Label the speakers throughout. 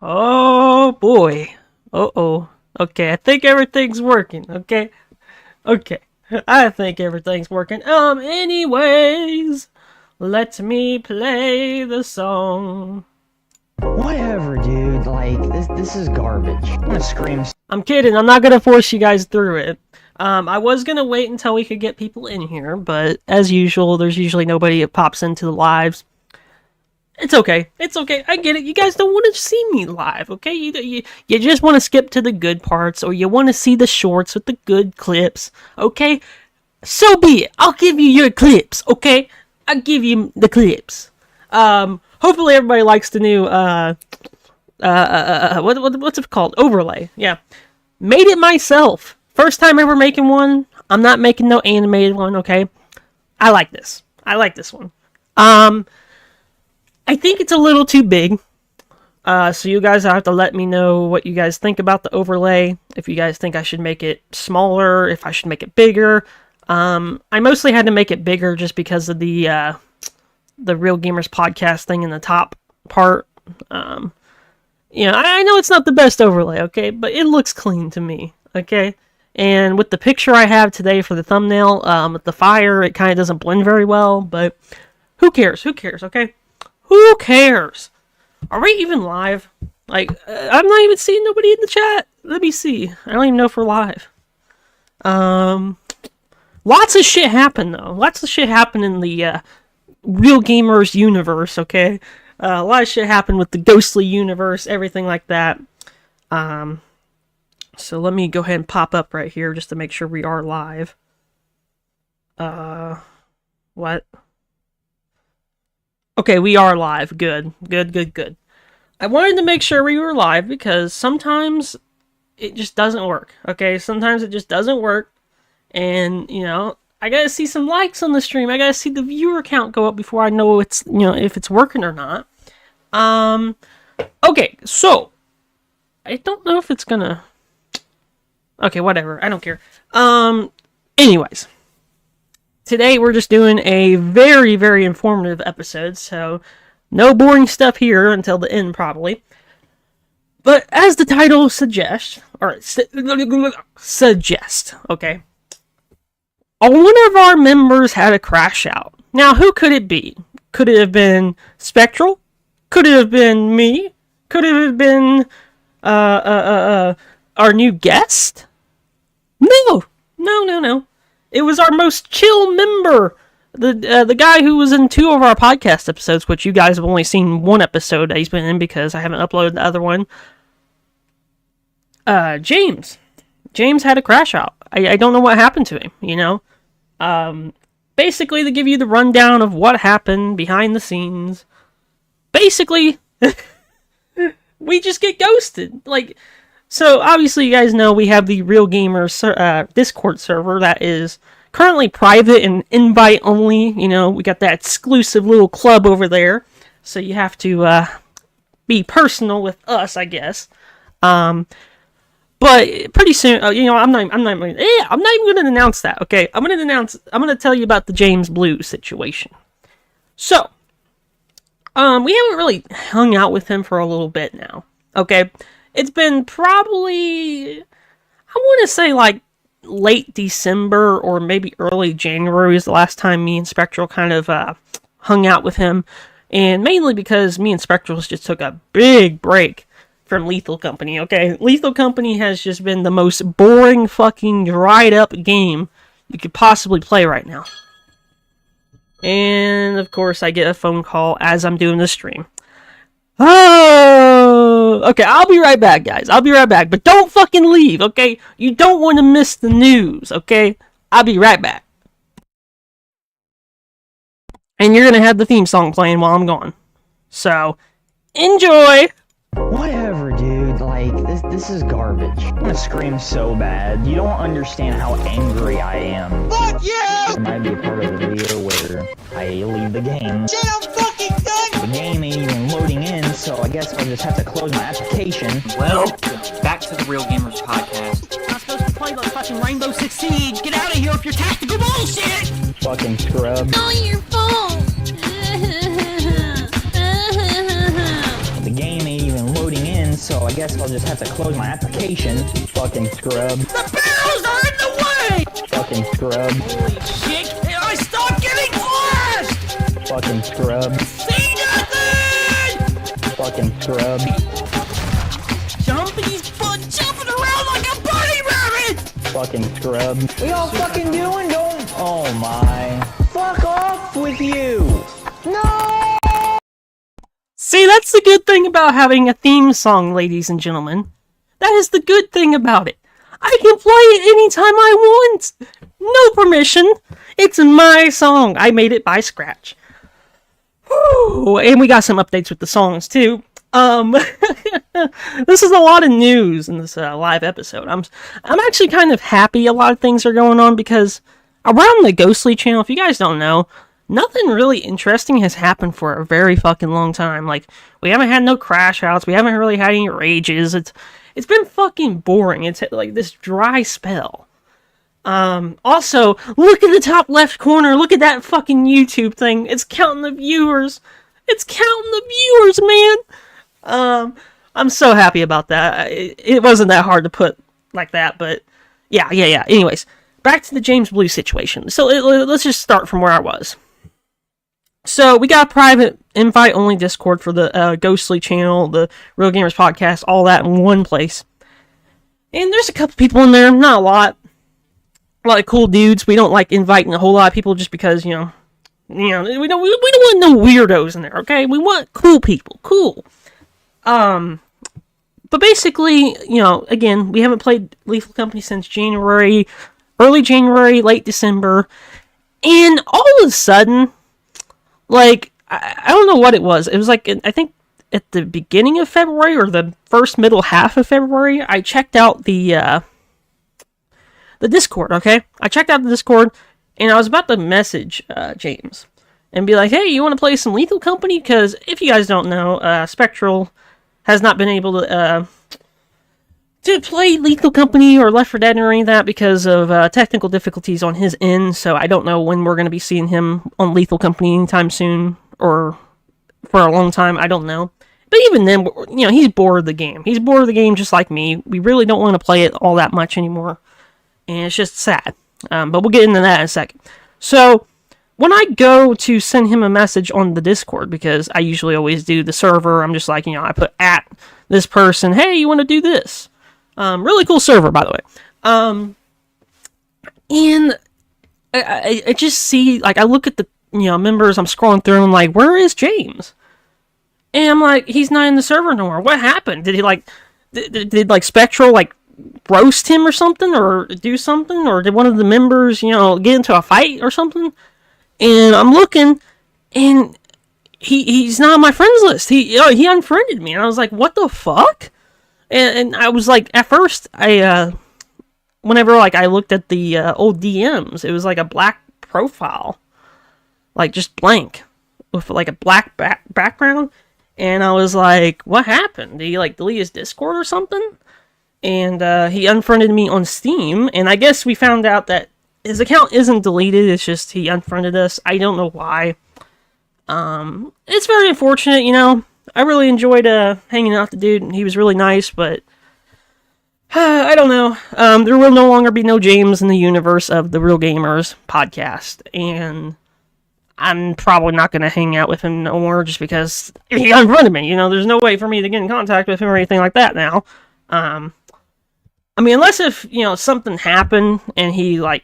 Speaker 1: Oh boy. Uh-oh. Okay, I think everything's working, okay? Okay. I think everything's working. Anyways, let me play the song.
Speaker 2: Whatever, dude. Like, this is garbage. I'm gonna scream.
Speaker 1: I'm kidding. I'm not gonna force you guys through it. I was gonna wait until we could get people in here, but as usual, there's usually nobody that pops into the lives. It's okay. It's okay. I get it. You guys don't want to see me live, okay? You just want to skip to the good parts, or you want to see the shorts with the good clips, okay? So be it. I'll give you your clips, okay? I'll give you the clips. Hopefully everybody likes the new, what's it called? Overlay. Yeah. Made it myself. First time ever making one. I'm not making no animated one, okay? I like this. I like this one. I think it's a little too big. So you guys have to let me know what you guys think about the overlay. If you guys think I should make it smaller, if I should make it bigger. I mostly had to make it bigger just because of the Real Gamers podcast thing in the top part. I know it's not the best overlay, okay? But it looks clean to me, okay? And with the picture I have today for the thumbnail, with the fire, it kind of doesn't blend very well. But who cares? Who cares, okay? Who cares? Are we even live? Like, I'm not even seeing nobody in the chat. Let me see. I don't even know if we're live. Lots of shit happened, though. Lots of shit happened in the Real Gamers universe, okay? A lot of shit happened with the Ghostly universe, everything like that. So let me go ahead and pop up right here just to make sure we are live. What? Okay, we are live. Good. Good. I wanted to make sure we were live because sometimes it just doesn't work, okay? Sometimes it just doesn't work. And, I gotta see some likes on the stream. I gotta see the viewer count go up before I know it's, if it's working or not. Okay, so I don't know if it's gonna... Okay, whatever. I don't care. Anyways. Today we're just doing a very, very informative episode, so no boring stuff here until the end, probably. But as the title suggests, okay, one of our members had a crash out. Now, who could it be? Could it have been Spectral? Could it have been me? Could it have been our new guest? No. It was our most chill member, the guy who was in 2 of our podcast episodes, which you guys have only seen 1 episode that he's been in because I haven't uploaded the other one. James. James had a crash out. I don't know what happened to him, Basically, to give you the rundown of what happened behind the scenes, basically, we just get ghosted. So, obviously, you guys know we have the Real Gamers Discord server that is currently private and invite only. We got that exclusive little club over there. So, you have to be personal with us, I guess. But pretty soon, I'm not even going to announce that, okay? I'm going to tell you about the James Blue situation. So, we haven't really hung out with him for a little bit now, okay? It's been probably, I want to say late December or maybe early January is the last time me and Spectral kind of hung out with him. And mainly because me and Spectral just took a big break from Lethal Company, okay? Lethal Company has just been the most boring fucking dried up game you could possibly play right now. And of course I get a phone call as I'm doing the stream. Oh, okay, I'll be right back, guys. I'll be right back. But don't fucking leave, okay? You don't want to miss the news, okay? I'll be right back. And you're going to have the theme song playing while I'm gone. So, enjoy!
Speaker 2: Whatever, dude. Like, this is garbage. I'm gonna scream so bad. You don't understand how angry I am.
Speaker 3: Fuck yeah!
Speaker 2: There might be a part of the video where I leave the game.
Speaker 3: Shit, I'm fucking done!
Speaker 2: The game ain't even loading in, so I guess I'll just have to close my application.
Speaker 4: Well, back to the Real Gamers podcast.
Speaker 1: I'm not supposed to play the fucking Rainbow Six Siege! Get out of here with your tactical bullshit!
Speaker 2: Fucking scrub.
Speaker 5: Not your fault.
Speaker 2: The game ain't even loading in, so I guess I'll just have to close my application. Fucking scrub.
Speaker 4: The barrels are in the way!
Speaker 2: Fucking scrub.
Speaker 4: Holy shit! I stopped getting flashed!
Speaker 2: Fucking scrub.
Speaker 4: See nothing!
Speaker 2: Fucking scrub.
Speaker 4: Jumping around like a bunny rabbit!
Speaker 2: Fucking scrub. What y'all fucking doing? Don't. Oh my. Fuck off with you. No!
Speaker 1: See, that's the good thing about having a theme song, ladies and gentlemen. That is the good thing about it. I can play it anytime I want. No permission. It's my song. I made it by scratch. Whew. And we got some updates with the songs too. This is a lot of news in this live episode. I'm actually kind of happy a lot of things are going on because around the Ghostly channel, if you guys don't know, nothing really interesting has happened for a very fucking long time. Like, we haven't had no Crashouts, we haven't really had any rages. It's been fucking boring. It's like this dry spell. Also, look at the top left corner. Look at that fucking YouTube thing. It's counting the viewers. It's counting the viewers, man. I'm so happy about that. It wasn't that hard to put like that, but yeah. Anyways, back to the James Blue situation. So let's just start from where I was. So we got a private invite-only Discord for the Ghostly channel, the Real Gamers podcast, all that in one place. And there's a couple people in there, not a lot. A lot of cool dudes. We don't like inviting a whole lot of people just because, we don't want no weirdos in there, okay? We want cool people. Cool. But basically, again, we haven't played Lethal Company since January, early January, late December, and all of a sudden, like, I don't know what it was. It was like, I think at the beginning of February, or the first middle half of February, I checked out the Discord, okay? I checked out the Discord, and I was about to message James, and be like, hey, you want to play some Lethal Company? Because if you guys don't know, Spectral has not been able to play Lethal Company or Left 4 Dead or any of that because of technical difficulties on his end, so I don't know when we're going to be seeing him on Lethal Company anytime soon, or for a long time, I don't know. But even then, he's bored of the game. He's bored of the game just like me. We really don't want to play it all that much anymore, and it's just sad. But we'll get into that in a second. So, when I go to send him a message on the Discord, because I usually always do the server, I'm just like, I put at this person, hey, you want to do this? Really cool server, by the way. And I just see, like, I look at the, members, I'm scrolling through, and I'm like, where is James? And I'm like, he's not in the server no more. What happened? Did he, like, did Spectral, like, roast him or something, or do something, or did one of the members, get into a fight or something? And I'm looking, and he's not on my friends list. He unfriended me, and I was like, what the fuck? And I was like, at first, whenever, like, I looked at the old DMs, it was like a black profile, like, just blank, with, like, a black background, and I was like, what happened? Did he, like, delete his Discord or something? And he unfriended me on Steam, and I guess we found out that his account isn't deleted, it's just he unfriended us. I don't know why. It's very unfortunate, I really enjoyed hanging out with the dude, and he was really nice, but I don't know. There will no longer be no James in the universe of the Real Gamers podcast, and I'm probably not going to hang out with him no more just because he unfriended me. There's no way for me to get in contact with him or anything like that now. I mean, unless if, something happened and he, like,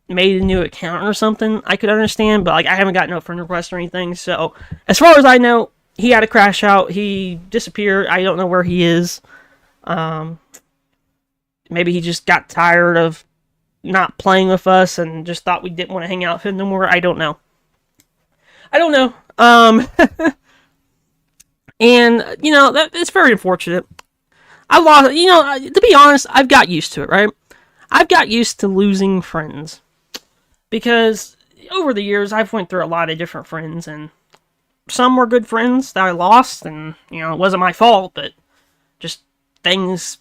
Speaker 1: made a new account or something, I could understand, but, like, I haven't got no friend request or anything, so as far as I know, he had a crash out, he disappeared, I don't know where he is. Maybe he just got tired of not playing with us and just thought we didn't want to hang out with him no more. I don't know. And, that it's very unfortunate. I lost, to be honest, I've got used to it, right? I've got used to losing friends. Because over the years, I've went through a lot of different friends, and some were good friends that I lost, and, it wasn't my fault, but just things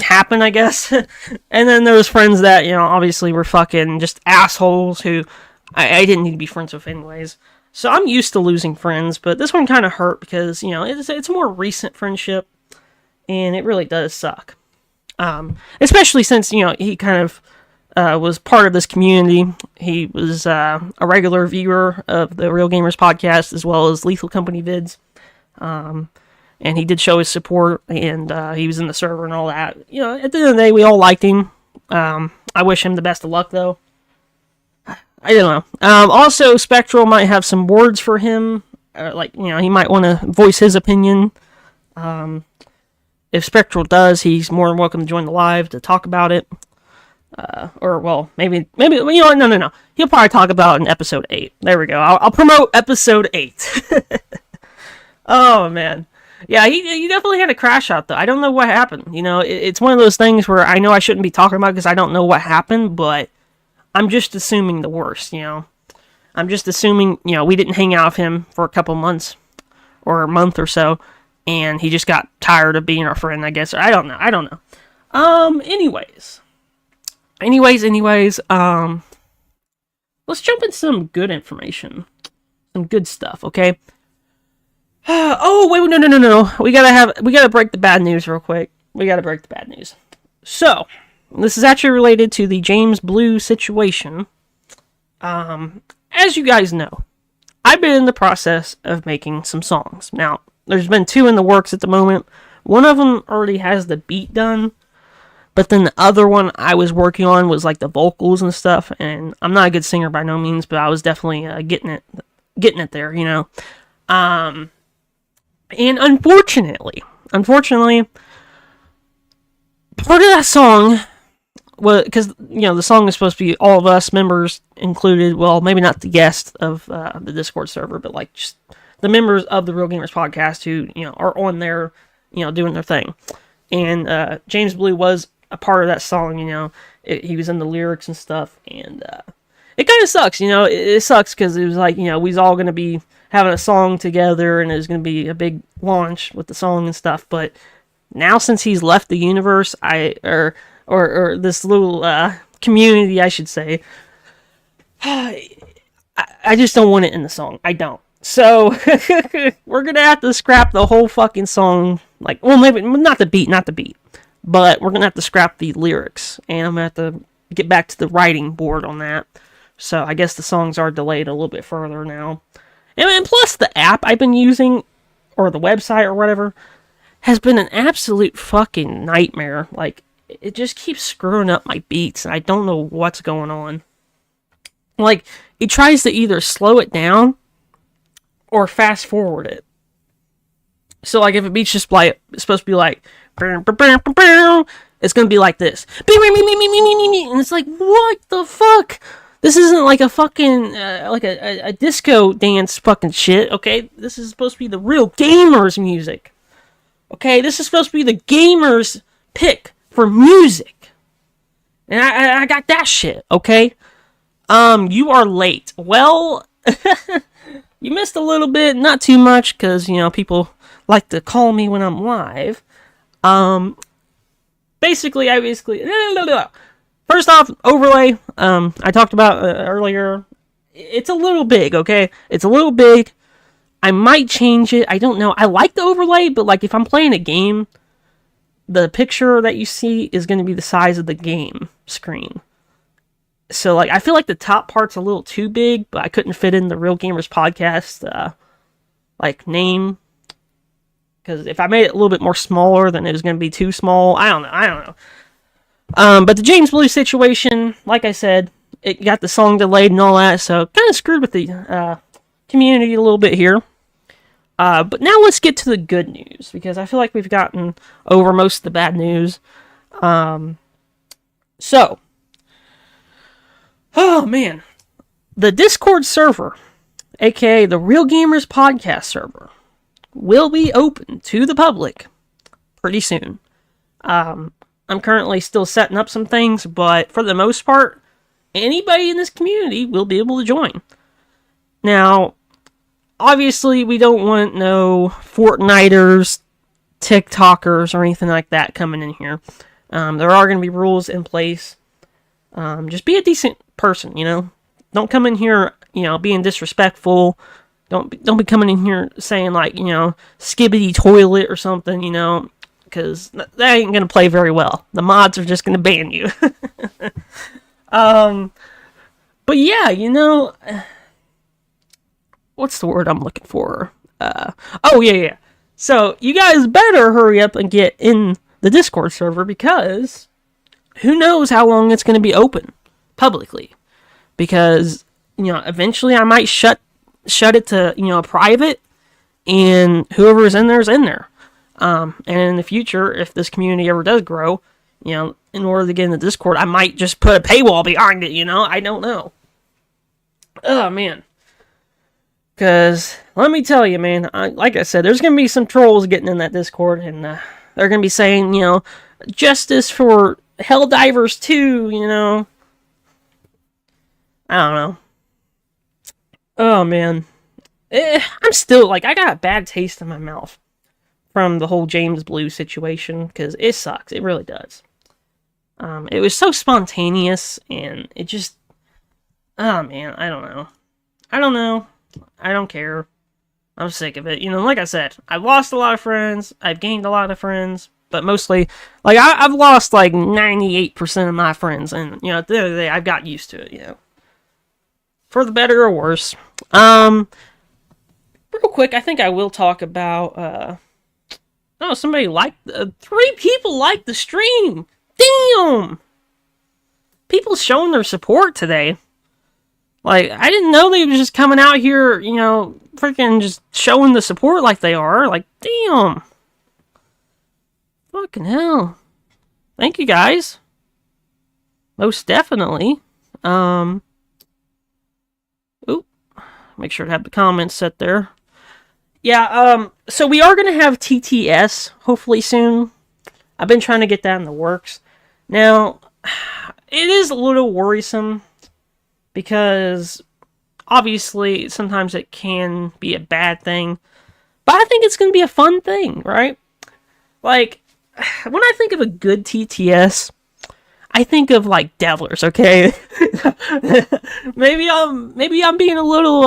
Speaker 1: happen, I guess. And then there was friends that, obviously were fucking just assholes who I didn't need to be friends with anyways. So I'm used to losing friends, but this one kind of hurt because, it's a more recent friendship. and it really does suck. Especially since, he kind of was part of this community. He was a regular viewer of the Real Gamers podcast as well as Lethal Company vids. And he did show his support, and he was in the server and all that. At the end of the day, we all liked him. I wish him the best of luck, though. I don't know. Also, Spectral might have some words for him. He might want to voice his opinion. If Spectral does, he's more than welcome to join the live to talk about it. Maybe, no. He'll probably talk about it in episode 8. There we go. I'll promote episode 8. Oh, man. Yeah, he definitely had a crash out, though. I don't know what happened. It's one of those things where I know I shouldn't be talking about because I don't know what happened, but I'm just assuming the worst, I'm just assuming, we didn't hang out with him for a couple months or a month or so, and he just got tired of being our friend, I guess. I don't know. Anyways, let's jump into some good information. Some good stuff, okay? Oh, wait, no. We gotta break the bad news real quick. So, this is actually related to the James Blue situation. As you guys know, I've been in the process of making some songs. Now, there's been 2 in the works at the moment. One of them already has the beat done, but then the other one I was working on was like the vocals and stuff, and I'm not a good singer by no means, but I was definitely getting it there, And unfortunately, part of that song, well, because, the song is supposed to be all of us members included, well, maybe not the guests of the Discord server, but, just the members of the Real Gamers podcast who, are on there, doing their thing. And James Blue was a part of that song, he was in the lyrics and stuff, and it kind of sucks, it sucks because it was like, we was all going to be having a song together, and it was going to be a big launch with the song and stuff, but now since he's left the universe, or this little community, I should say, I just don't want it in the song. I don't. So, we're going to have to scrap the whole fucking song. Maybe not the beat, but we're going to have to scrap the lyrics, and I'm going to have to get back to the writing board on that. So, I guess the songs are delayed a little bit further now. And plus, the app I've been using, or the website or whatever, has been an absolute fucking nightmare. It just keeps screwing up my beats, and I don't know what's going on. It tries to either slow it down or fast forward it. So, if a beat's just it's supposed to be it's gonna be like this. And it's like, what the fuck? This isn't like a fucking, a disco dance fucking shit, okay? This is supposed to be the real gamers music. Okay, this is supposed to be the gamers pick for music. And I got that shit, okay? You are late. Well, you missed a little bit, not too much, because, people like to call me when I'm live. Basically, first off, overlay, I talked about earlier, it's a little big, okay? It's a little big. I might change it. I don't know. I like the overlay, but if I'm playing a game, the picture that you see is going to be the size of the game screen. So, I feel like the top part's a little too big, but I couldn't fit in the Real Gamers podcast, name. Because if I made it a little bit more smaller, then it was going to be too small. I don't know. But the James Blue situation, like I said, it got the song delayed and all that, so kind of screwed with the community a little bit here. But now let's get to the good news, because I feel like we've gotten over most of the bad news. Oh man, the Discord server, aka the Real Gamers podcast server, will be open to the public pretty soon. I'm currently still setting up some things, but for the most part, anybody in this community will be able to join. Now, obviously, we don't want no Fortniters, TikTokers, or anything like that coming in here. There are going to be rules in place. Just be a decent person, Don't come in here, being disrespectful. Don't be coming in here saying, skibbity toilet or something, because that ain't gonna play very well. The mods are just gonna ban you. But yeah, what's the word I'm looking for? Oh yeah. So you guys better hurry up and get in the Discord server, because who knows how long it's going to be open publicly. Because eventually I might shut it to private, and whoever is in there is in there. And in the future, if this community ever does grow, in order to get in the Discord, I might just put a paywall behind it. I don't know. Oh man. Because, let me tell you, man, like I said, there's going to be some trolls getting in that Discord, and they're going to be saying, justice for Helldivers 2, I don't know. Oh, man. I'm still, I got a bad taste in my mouth from the whole James Blue situation, because it sucks. It really does. It was so spontaneous, and it just... Oh, man, I don't know. I don't care. I'm sick of it. Like I said, I've lost a lot of friends. I've gained a lot of friends. But mostly, I've lost 98% of my friends. And, at the end of the day, I've got used to it, For the better or worse. Real quick, I think I will talk about, somebody liked, 3 people liked the stream. Damn! People showing their support today. I didn't know they were just coming out here, freaking just showing the support like they are. Damn. Fucking hell. Thank you, guys. Most definitely. Oop. Make sure to have the comments set there. Yeah, so we are going to have TTS, hopefully soon. I've been trying to get that in the works. Now, it is a little worrisome, because obviously sometimes it can be a bad thing, but I think it's going to be a fun thing, right? When I think of a good TTS, I think of Devlers, okay? maybe I'm being a little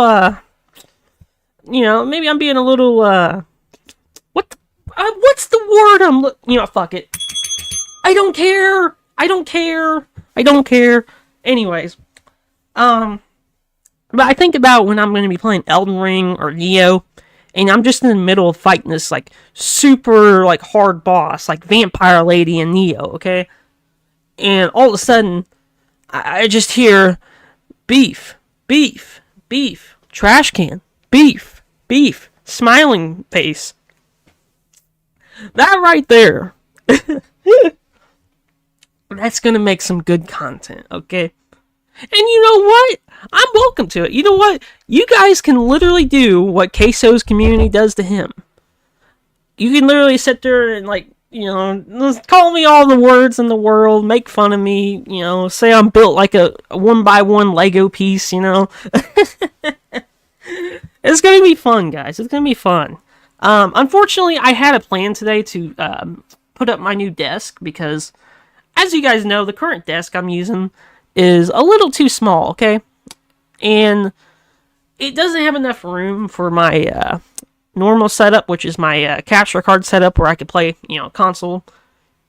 Speaker 1: maybe I'm being a little what's the word fuck it. I don't care. Anyways, but I think about when I'm going to be playing Elden Ring or Neo, and I'm just in the middle of fighting this, super, hard boss, Vampire Lady and Neo, okay? And all of a sudden, I just hear, beef, trash can, beef, smiling face. That right there, that's going to make some good content, okay? And you know what? I'm welcome to it. You know what? You guys can literally do what Queso's community does to him. You can literally sit there and, call me all the words in the world, make fun of me, say I'm built like a 1x1 Lego piece, It's going to be fun, guys. It's going to be fun. Unfortunately, I had a plan today to put up my new desk, because, as you guys know, the current desk I'm using is a little too small, okay? And it doesn't have enough room for my normal setup, which is my capture card setup, where I could play, console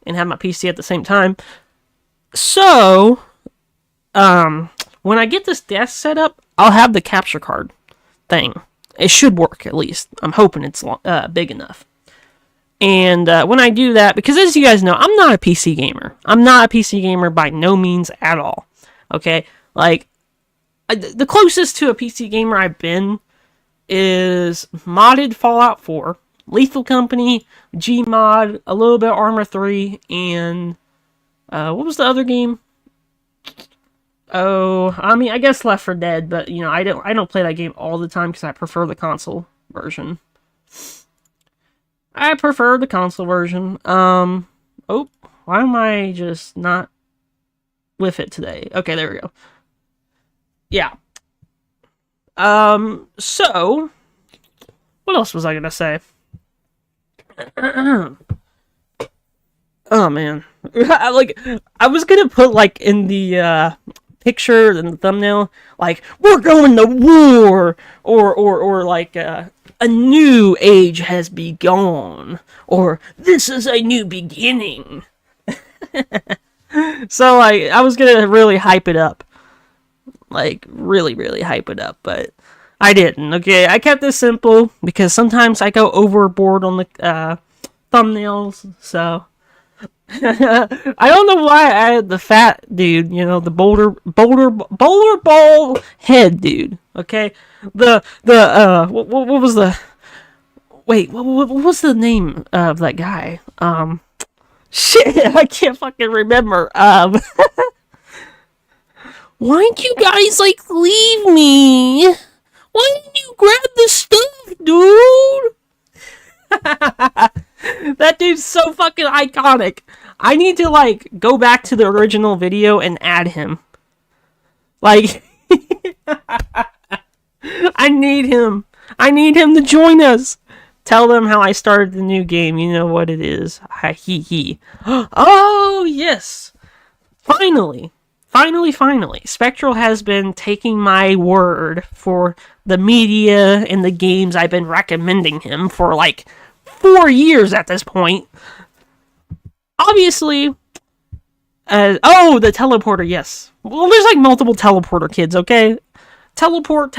Speaker 1: and have my PC at the same time. So, when I get this desk set up, I'll have the capture card thing. It should work, at least. I'm hoping it's big enough. And when I do that, because as you guys know, I'm not a PC gamer. I'm not a PC gamer by no means at all. Okay? The closest to a PC gamer I've been is modded Fallout 4, Lethal Company, Gmod, a little bit of Arma 3, and what was the other game? Oh, I guess Left 4 Dead, but I don't play that game all the time because I prefer the console version. Oh, why am I just not with it today? Okay, there we go. Yeah. So, what else was I gonna say? Oh, man. I was gonna put, in the, picture and the thumbnail, we're going to war, or a new age has begun, or this is a new beginning. So, like, I was gonna really hype it up. Like, really, really hype it up, but I didn't, okay? I kept this simple, because sometimes I go overboard on the, thumbnails, so... I don't know why I had the fat dude, you know, the boulder ball head dude, okay? What was the... Wait, what was the name of that guy? Shit, I can't fucking remember. Why'd you guys, like, leave me? Why didn't you grab the stuff, dude? That dude's so fucking iconic. I need to, like, go back to the original video and add him. Like, I need him. I need him to join us. Tell them how I started the new game. You know what it is. Ha he he. Oh, yes. Finally. Spectral has been taking my word for the media and the games I've been recommending him for, like, 4 years at this point. Obviously, the teleporter, yes. Well, there's like multiple teleporter kids, okay? Teleport.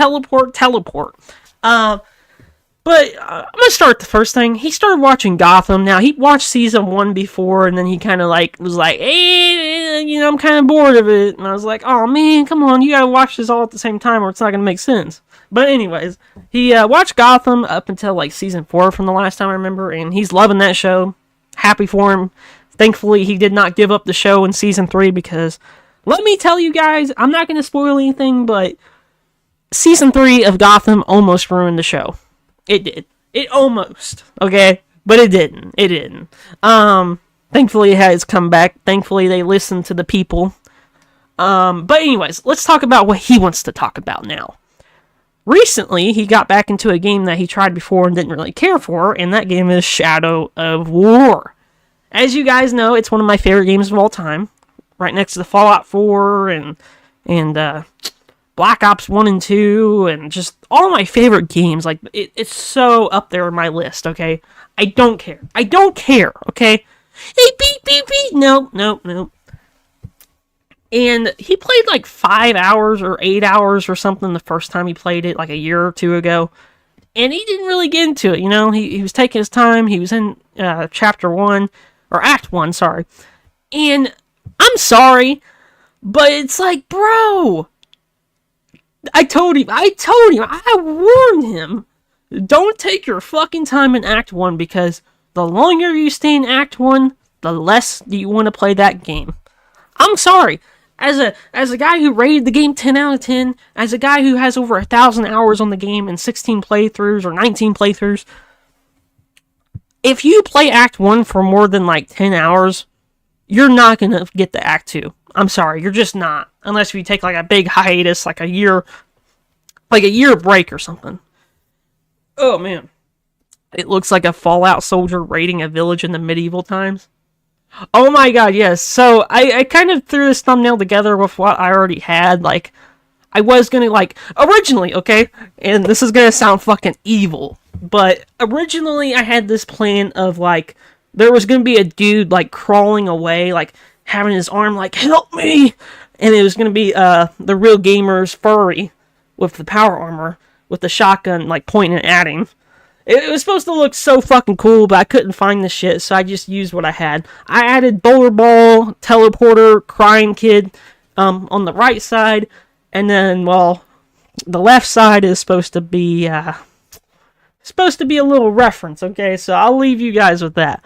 Speaker 1: But I'm gonna start the first thing. He started watching Gotham. Now, he watched season 1 before, and then he kind of like was like, hey, you know, I'm kind of bored of it. And I was like, oh man, come on, you gotta watch this all at the same time or it's not gonna make sense. But anyways, he watched Gotham up until like season 4 from the last time I remember, and he's loving that show. Happy for him. Thankfully, he did not give up the show in season 3 because, let me tell you guys, I'm not gonna spoil anything, but season 3 of Gotham almost ruined the show. It did. It almost. Okay? But it didn't. Thankfully it has come back. Thankfully they listened to the people. But anyways, let's talk about what he wants to talk about now. Recently, he got back into a game that he tried before and didn't really care for, and that game is Shadow of War. As you guys know, it's one of my favorite games of all time. Right next to the Fallout 4 and Black Ops 1 and 2, and just all my favorite games. Like, it's so up there on my list, okay? I don't care, okay? Hey, beep. Nope. And he played like 5 hours or 8 hours or something the first time he played it, like a year or two ago. And he didn't really get into it, you know? He was taking his time. He was in chapter 1, or act 1, sorry. And I'm sorry, but it's like, bro... I told him, I warned him, don't take your fucking time in Act 1, because the longer you stay in Act 1, the less you want to play that game. I'm sorry, as a guy who rated the game 10 out of 10, as a guy who has over 1,000 hours on the game and 16 playthroughs or 19 playthroughs, if you play Act 1 for more than like 10 hours, you're not going to get to Act 2. I'm sorry, you're just not. Unless you take like a big hiatus, like a year break or something. Oh man. It looks like a Fallout soldier raiding a village in the medieval times. Oh my god, yes. So I kind of threw this thumbnail together with what I already had. Like, I was gonna, like, originally, okay? And this is gonna sound fucking evil. But originally I had this plan of, like, there was gonna be a dude, like, crawling away, like, having his arm like, help me! And it was going to be the Real Gamer's furry with the power armor, with the shotgun, like, pointing at him. It was supposed to look so fucking cool, but I couldn't find the shit, so I just used what I had. I added Bowler Ball, Teleporter, Crying Kid on the right side, and then, well, the left side is supposed to be a little reference, okay? So I'll leave you guys with that.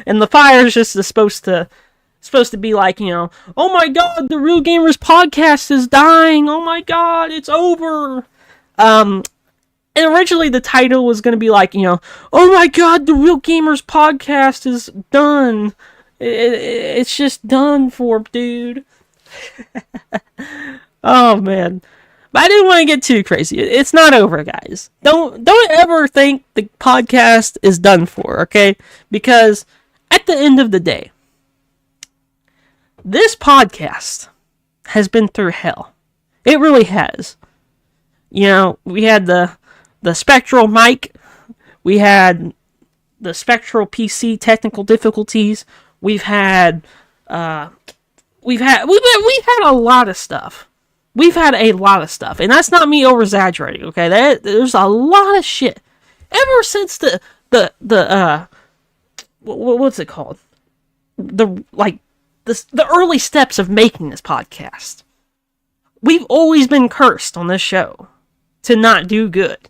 Speaker 1: And the fire is just supposed to be like, you know, oh my god, the Real Gamers podcast is dying. Oh my god, it's over. And originally the title was going to be like, you know, oh my god, the Real Gamers podcast is done. It's just done for, dude. Oh man. But I didn't want to get too crazy. It's not over, guys. Don't ever think the podcast is done for, okay? Because at the end of the day, this podcast has been through hell. It really has. You know, we had the the Spectral mic. We had the Spectral PC technical difficulties. We've had a lot of stuff. We've had a lot of stuff, and that's not me over exaggerating. Okay, there's a lot of shit ever since the what's it called? The early steps of making this podcast. We've always been cursed on this show to not do good.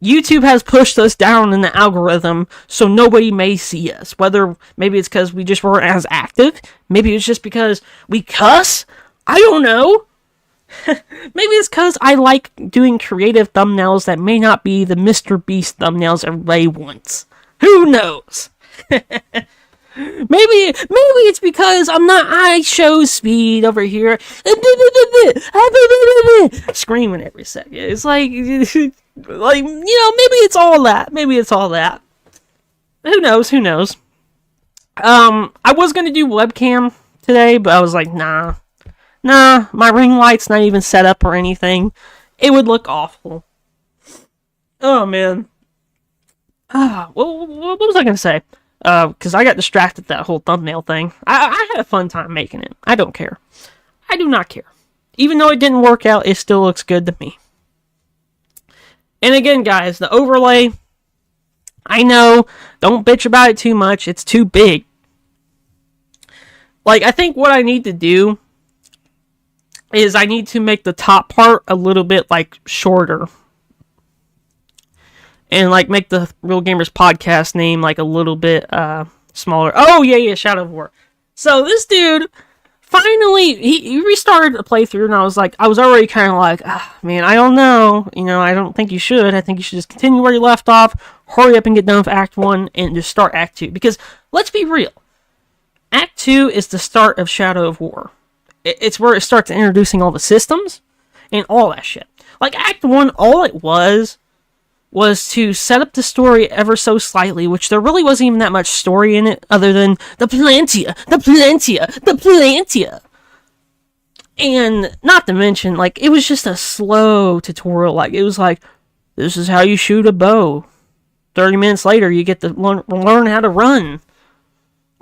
Speaker 1: YouTube has pushed us down in the algorithm so nobody may see us. Whether maybe it's because we just weren't as active. Maybe it's just because we cuss. I don't know. Maybe it's because I like doing creative thumbnails that may not be the Mr. Beast thumbnails everybody wants. Who knows? Maybe it's because I'm not iShow speed over here screaming every second. It's like maybe it's all that. Maybe it's all that. Who knows? I was gonna do webcam today, but I was like, nah, my ring light's not even set up or anything. It would look awful. Oh man. What was I gonna say? Because I got distracted with that whole thumbnail thing. I had a fun time making it. I don't care. I do not care. Even though it didn't work out, it still looks good to me. And again, guys, the overlay, I know, don't bitch about it too much. It's too big. Like, I think what I need to do is I need to make the top part a little bit, like, shorter. And, like, make the Real Gamers Podcast name, like, a little bit smaller. Oh, yeah, Shadow of War. So, this dude, finally, he restarted the playthrough, and I was already kind of like, man, I don't know. I don't think you should. I think you should just continue where you left off, hurry up and get done with Act 1, and just start Act 2. Because, let's be real. Act 2 is the start of Shadow of War. It's where it starts introducing all the systems, and all that shit. Like, Act 1, all it was to set up the story ever so slightly, which there really wasn't even that much story in it, other than the Plantia. And not to mention, like, it was just a slow tutorial. Like, it was like, this is how you shoot a bow. 30 minutes later, you get to learn how to run.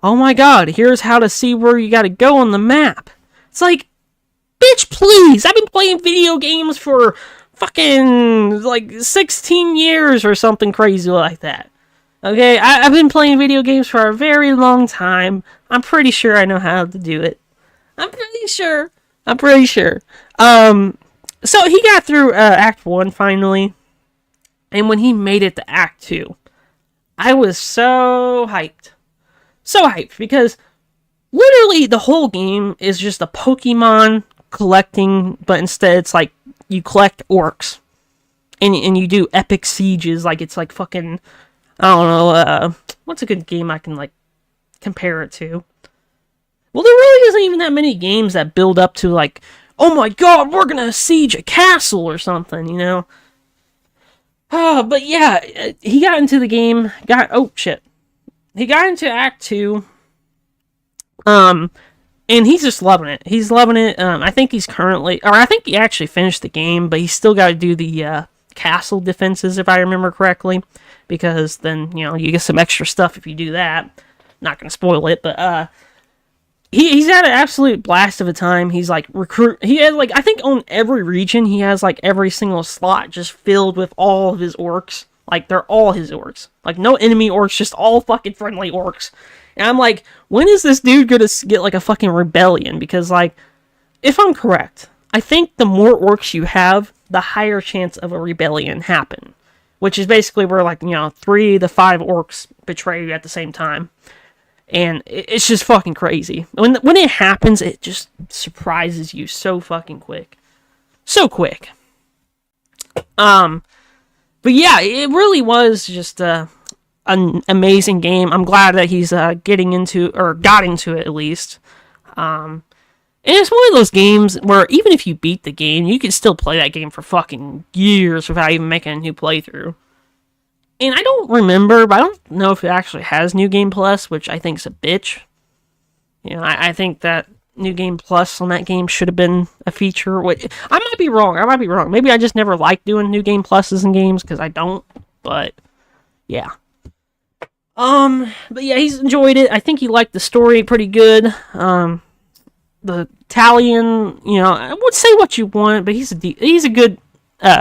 Speaker 1: Oh my god, here's how to see where you gotta go on the map. It's like, bitch, please, I've been playing video games for fucking, like, 16 years or something crazy like that. Okay, I've been playing video games for a very long time. I'm pretty sure I know how to do it. I'm pretty sure. So he got through Act 1 finally. And when he made it to Act 2, I was so hyped. So hyped, because literally the whole game is just a Pokemon collecting, but instead it's like, you collect orcs, and you do epic sieges, like it's like fucking, I don't know, what's a good game I can, like, compare it to? Well, there really isn't even that many games that build up to, like, oh my god, we're gonna siege a castle or something, but yeah, he got into the game, he got into Act 2, and he's just loving it. He's loving it. I think he actually finished the game, but he's still got to do the castle defenses, if I remember correctly, because then, you get some extra stuff if you do that. Not going to spoil it, but he's had an absolute blast of a time. He's like he has, like, I think on every region he has, like, every single slot just filled with all of his orcs. Like, they're all his orcs. Like, no enemy orcs, just all fucking friendly orcs. And I'm like, when is this dude gonna get, like, a fucking rebellion? Because, like, if I'm correct, I think the more orcs you have, the higher chance of a rebellion happen. Which is basically where, like, 3 to 5 orcs betray you at the same time. And it's just fucking crazy. When it happens, it just surprises you so fucking quick. So quick. But yeah, it really was just an amazing game. I'm glad that he's got into it at least. And it's one of those games where even if you beat the game, you can still play that game for fucking years without even making a new playthrough. And I don't remember, but I don't know if it actually has New Game Plus, which I think is a bitch. I think that New Game Plus on that game should have been a feature. I might be wrong. Maybe I just never liked doing New Game Pluses in games, because I don't. But, yeah. But yeah, he's enjoyed it. I think he liked the story pretty good. The Italian, I would say what you want, but he's a good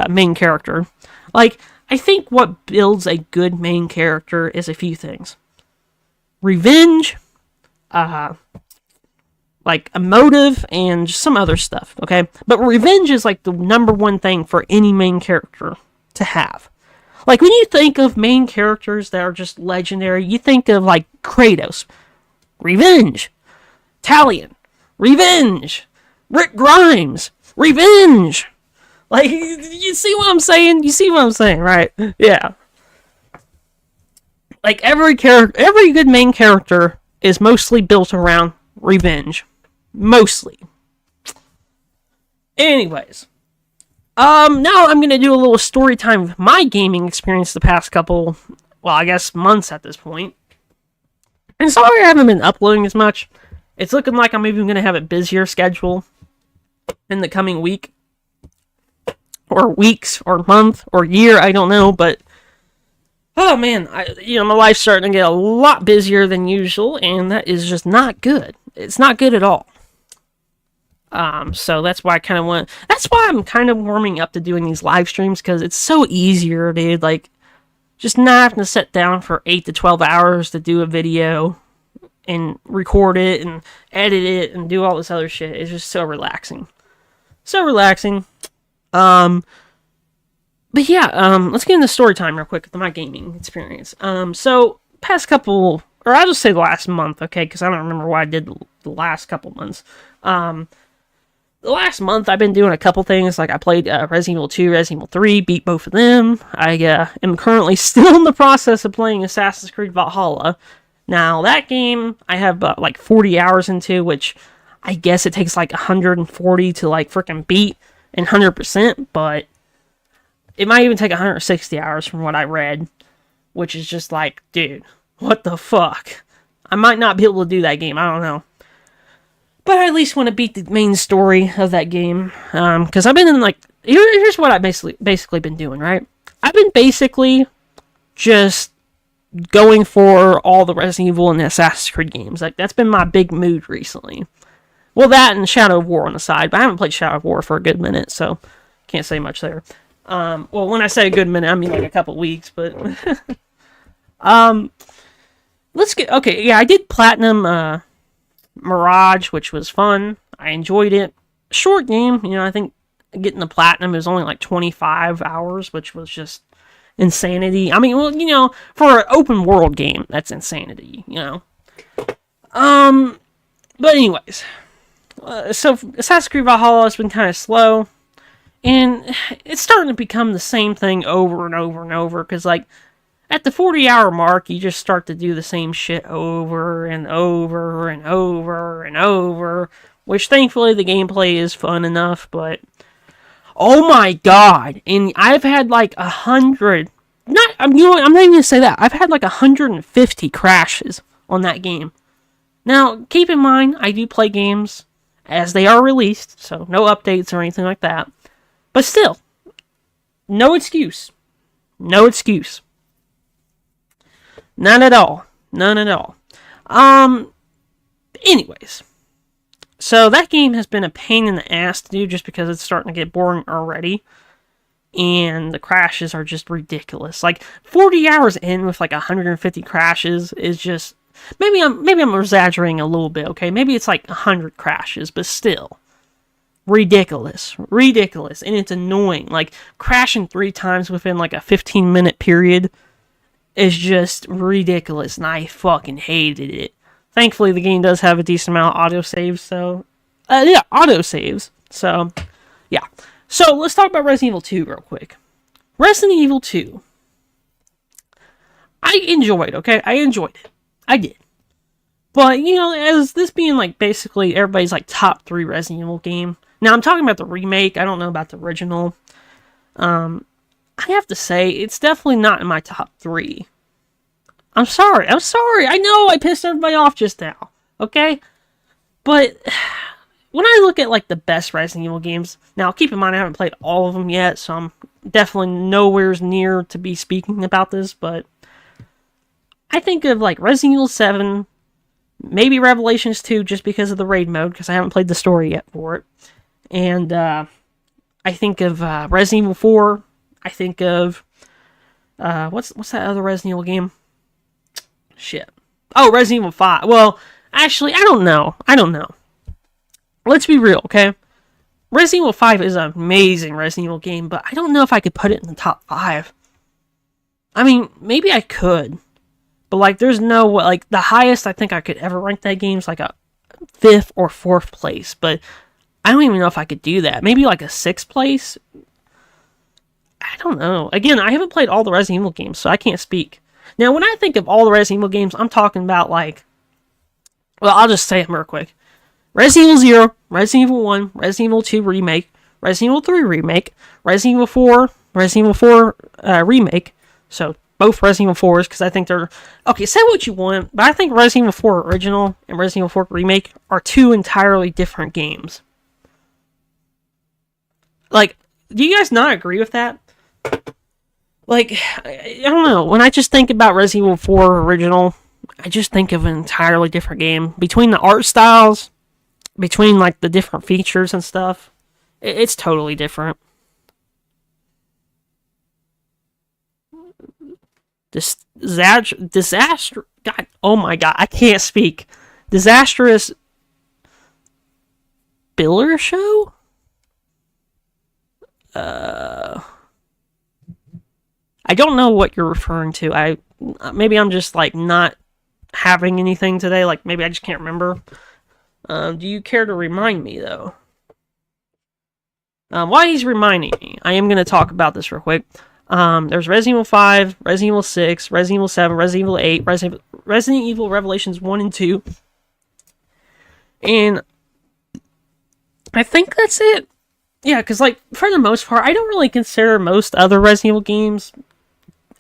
Speaker 1: main character. Like, I think what builds a good main character is a few things. Revenge, like a motive, and just some other stuff, okay? But revenge is like the number one thing for any main character to have. Like, when you think of main characters that are just legendary, you think of, like, Kratos. Revenge. Talion. Revenge. Rick Grimes. Revenge. Like, you see what I'm saying? You see what I'm saying, right? Yeah. Like, every good main character is mostly built around revenge. Mostly. Anyways. Now I'm going to do a little story time of my gaming experience the past couple, months at this point. And sorry I haven't been uploading as much. It's looking like I'm even going to have a busier schedule in the coming week. Or weeks, or month, or year, I don't know, but... Oh man, my life's starting to get a lot busier than usual, and that is just not good. It's not good at all. So that's why I'm kind of warming up to doing these live streams, because it's so easier, dude. Like, just not having to sit down for 8 to 12 hours to do a video and record it and edit it and do all this other shit. It's just so relaxing. So relaxing. But yeah, let's get into story time real quick with my gaming experience. So past couple, or I'll just say the last month, okay, because I don't remember what I did the last couple months. The last month, I've been doing a couple things, like I played Resident Evil 2, Resident Evil 3, beat both of them. I am currently still in the process of playing Assassin's Creed Valhalla. Now, that game, I have like 40 hours into, which I guess it takes like 140 to like freaking beat and 100%, but it might even take 160 hours from what I read, which is just like, dude, what the fuck? I might not be able to do that game, I don't know. But I at least want to beat the main story of that game, because I've been in, like, here's what I've basically been doing, right? I've been basically just going for all the Resident Evil and Assassin's Creed games. Like, that's been my big mood recently. Well, that and Shadow of War on the side, but I haven't played Shadow of War for a good minute, so can't say much there. Well, when I say a good minute, I mean like a couple weeks, but... okay, yeah, I did Platinum, Mirage, which was fun. I enjoyed it. Short game, I think getting the Platinum is only like 25 hours, which was just insanity. I mean, well, for an open world game, that's insanity, But anyways, so Assassin's Creed Valhalla has been kind of slow, and it's starting to become the same thing over and over and over, because, like, at the 40-hour mark, you just start to do the same shit over and over and over and over, which thankfully the gameplay is fun enough, but oh my god, and I've had like 100, I'm not even gonna say that, I've had like 150 crashes on that game. Now, keep in mind, I do play games as they are released, so no updates or anything like that, but still, no excuse. No excuse. None at all. None at all. Anyways. So that game has been a pain in the ass to do just because it's starting to get boring already. And the crashes are just ridiculous. Like, 40 hours in with like 150 crashes is just... Maybe I'm exaggerating a little bit, okay? Maybe it's like 100 crashes, but still. Ridiculous. Ridiculous. And it's annoying. Like, crashing 3 times within like a 15-minute period is just ridiculous, and I fucking hated it. Thankfully, the game does have a decent amount of autosaves, so... autosaves. So, yeah. So, let's talk about Resident Evil 2 real quick. Resident Evil 2. I enjoyed, okay? I enjoyed it. I did. But, as this being, like, basically everybody's, like, top 3 Resident Evil game. Now, I'm talking about the remake. I don't know about the original. I have to say, it's definitely not in my top 3. I'm sorry. I know I pissed everybody off just now. Okay? But when I look at like the best Resident Evil games, now keep in mind I haven't played all of them yet, so I'm definitely nowhere near to be speaking about this, but I think of like Resident Evil 7, maybe Revelations 2 just because of the raid mode, because I haven't played the story yet for it. And I think of Resident Evil 4. I think of what's that other Resident Evil game? Shit. Oh, Resident Evil 5. Well, actually, I don't know. Let's be real, okay? Resident Evil 5 is an amazing Resident Evil game, but I don't know if I could put it in the top 5. I mean, maybe I could. But, like, there's no, like, the highest I think I could ever rank that game is, like, a 5th or 4th place. But I don't even know if I could do that. Maybe, like, a 6th place? I don't know. Again, I haven't played all the Resident Evil games, so I can't speak. Now, when I think of all the Resident Evil games, I'm talking about, like, well, I'll just say them real quick. Resident Evil 0, Resident Evil 1, Resident Evil 2 Remake, Resident Evil 3 Remake, Resident Evil 4, Resident Evil 4 Remake. So, both Resident Evil 4s, because I think they're... Okay, say what you want, but I think Resident Evil 4 Original and Resident Evil 4 Remake are two entirely different games. Like, do you guys not agree with that? Like, I don't know. When I just think about Resident Evil 4 Original, I just think of an entirely different game. Between the art styles, between, like, the different features and stuff, it's totally different. This disaster... God, oh my god, I can't speak. Disastrous... Biller Show? I don't know what you're referring to. Maybe I'm just, like, not having anything today. Like, maybe I just can't remember. Do you care to remind me, though? While he's reminding me, I am going to talk about this real quick. There's Resident Evil 5, Resident Evil 6, Resident Evil 7, Resident Evil 8, Resident Evil Revelations 1 and 2. And I think that's it. Yeah, because, like, for the most part, I don't really consider most other Resident Evil games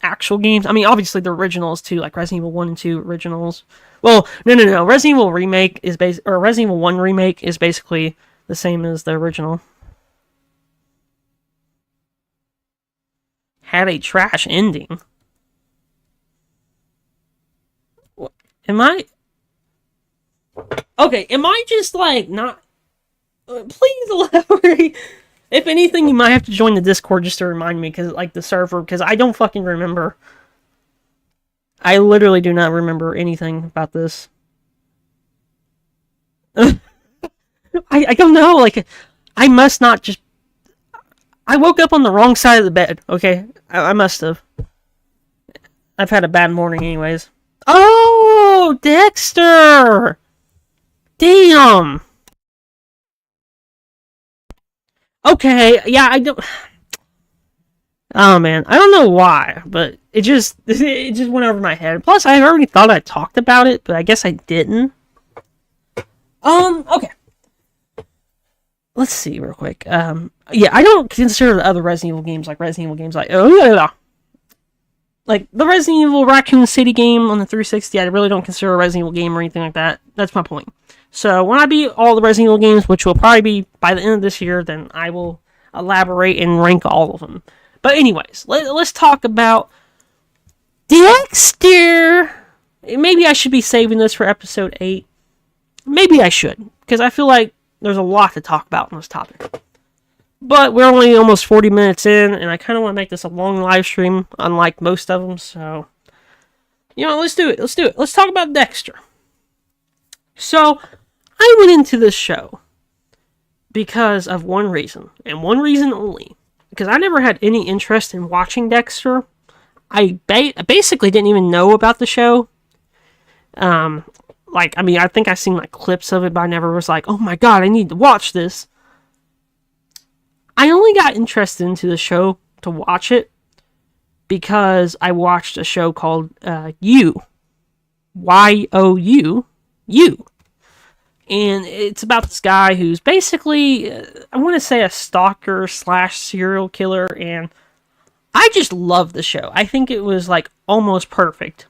Speaker 1: actual games. I mean, obviously, the originals, too, like Resident Evil 1 and 2 originals. Well, no. Resident Evil Remake is Resident Evil 1 Remake is basically the same as the original. Had a trash ending. Am I... Okay, am I just, like, not... Please elaborate. If anything, you might have to join the Discord just to remind me, because, like, the server, because I don't fucking remember. I literally do not remember anything about this. I don't know, like, I must not just... I woke up on the wrong side of the bed, okay? I must have. I've had a bad morning anyways. Oh, Dexter! Damn! Okay, yeah, I don't... Oh, man, I don't know why, but it just went over my head. Plus, I already thought I talked about it, but I guess I didn't. Okay. Let's see real quick. Yeah, I don't consider the other Resident Evil games like Resident Evil games like the Resident Evil Raccoon City game on the 360. I really don't consider a Resident Evil game or anything like that. That's my point. So when I beat all the Resident Evil games, which will probably be by the end of this year, then I will elaborate and rank all of them. But anyways, let's talk about Dexter. Maybe I should be saving this for episode 8. Maybe I should, because I feel like there's a lot to talk about on this topic. But we're only almost 40 minutes in, and I kind of want to make this a long live stream, unlike most of them, so... You know, let's do it. Let's talk about Dexter. So, I went into this show because of one reason, and one reason only. Because I never had any interest in watching Dexter. I basically didn't even know about the show. I think I seen like clips of it, but I never was like, oh my god, I need to watch this. I only got interested into the show to watch it because I watched a show called You. Y-O-U. You. And it's about this guy who's basically, I want to say a stalker / serial killer, and I just love the show. I think it was like almost perfect.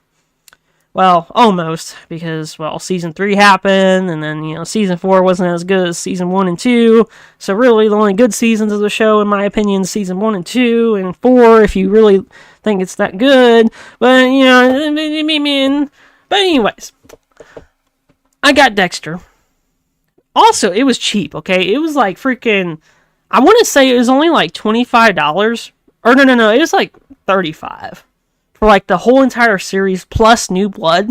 Speaker 1: Well, almost, because, well, season 3 happened, and then, season 4 wasn't as good as season 1 and 2, so really the only good seasons of the show, in my opinion, season 1 and 2, and 4, if you really think it's that good, but, but anyways, I got Dexter. Also, it was cheap, okay? It was like freaking, I want to say it was only like $25, or no, it was like $35. For like the whole entire series plus New Blood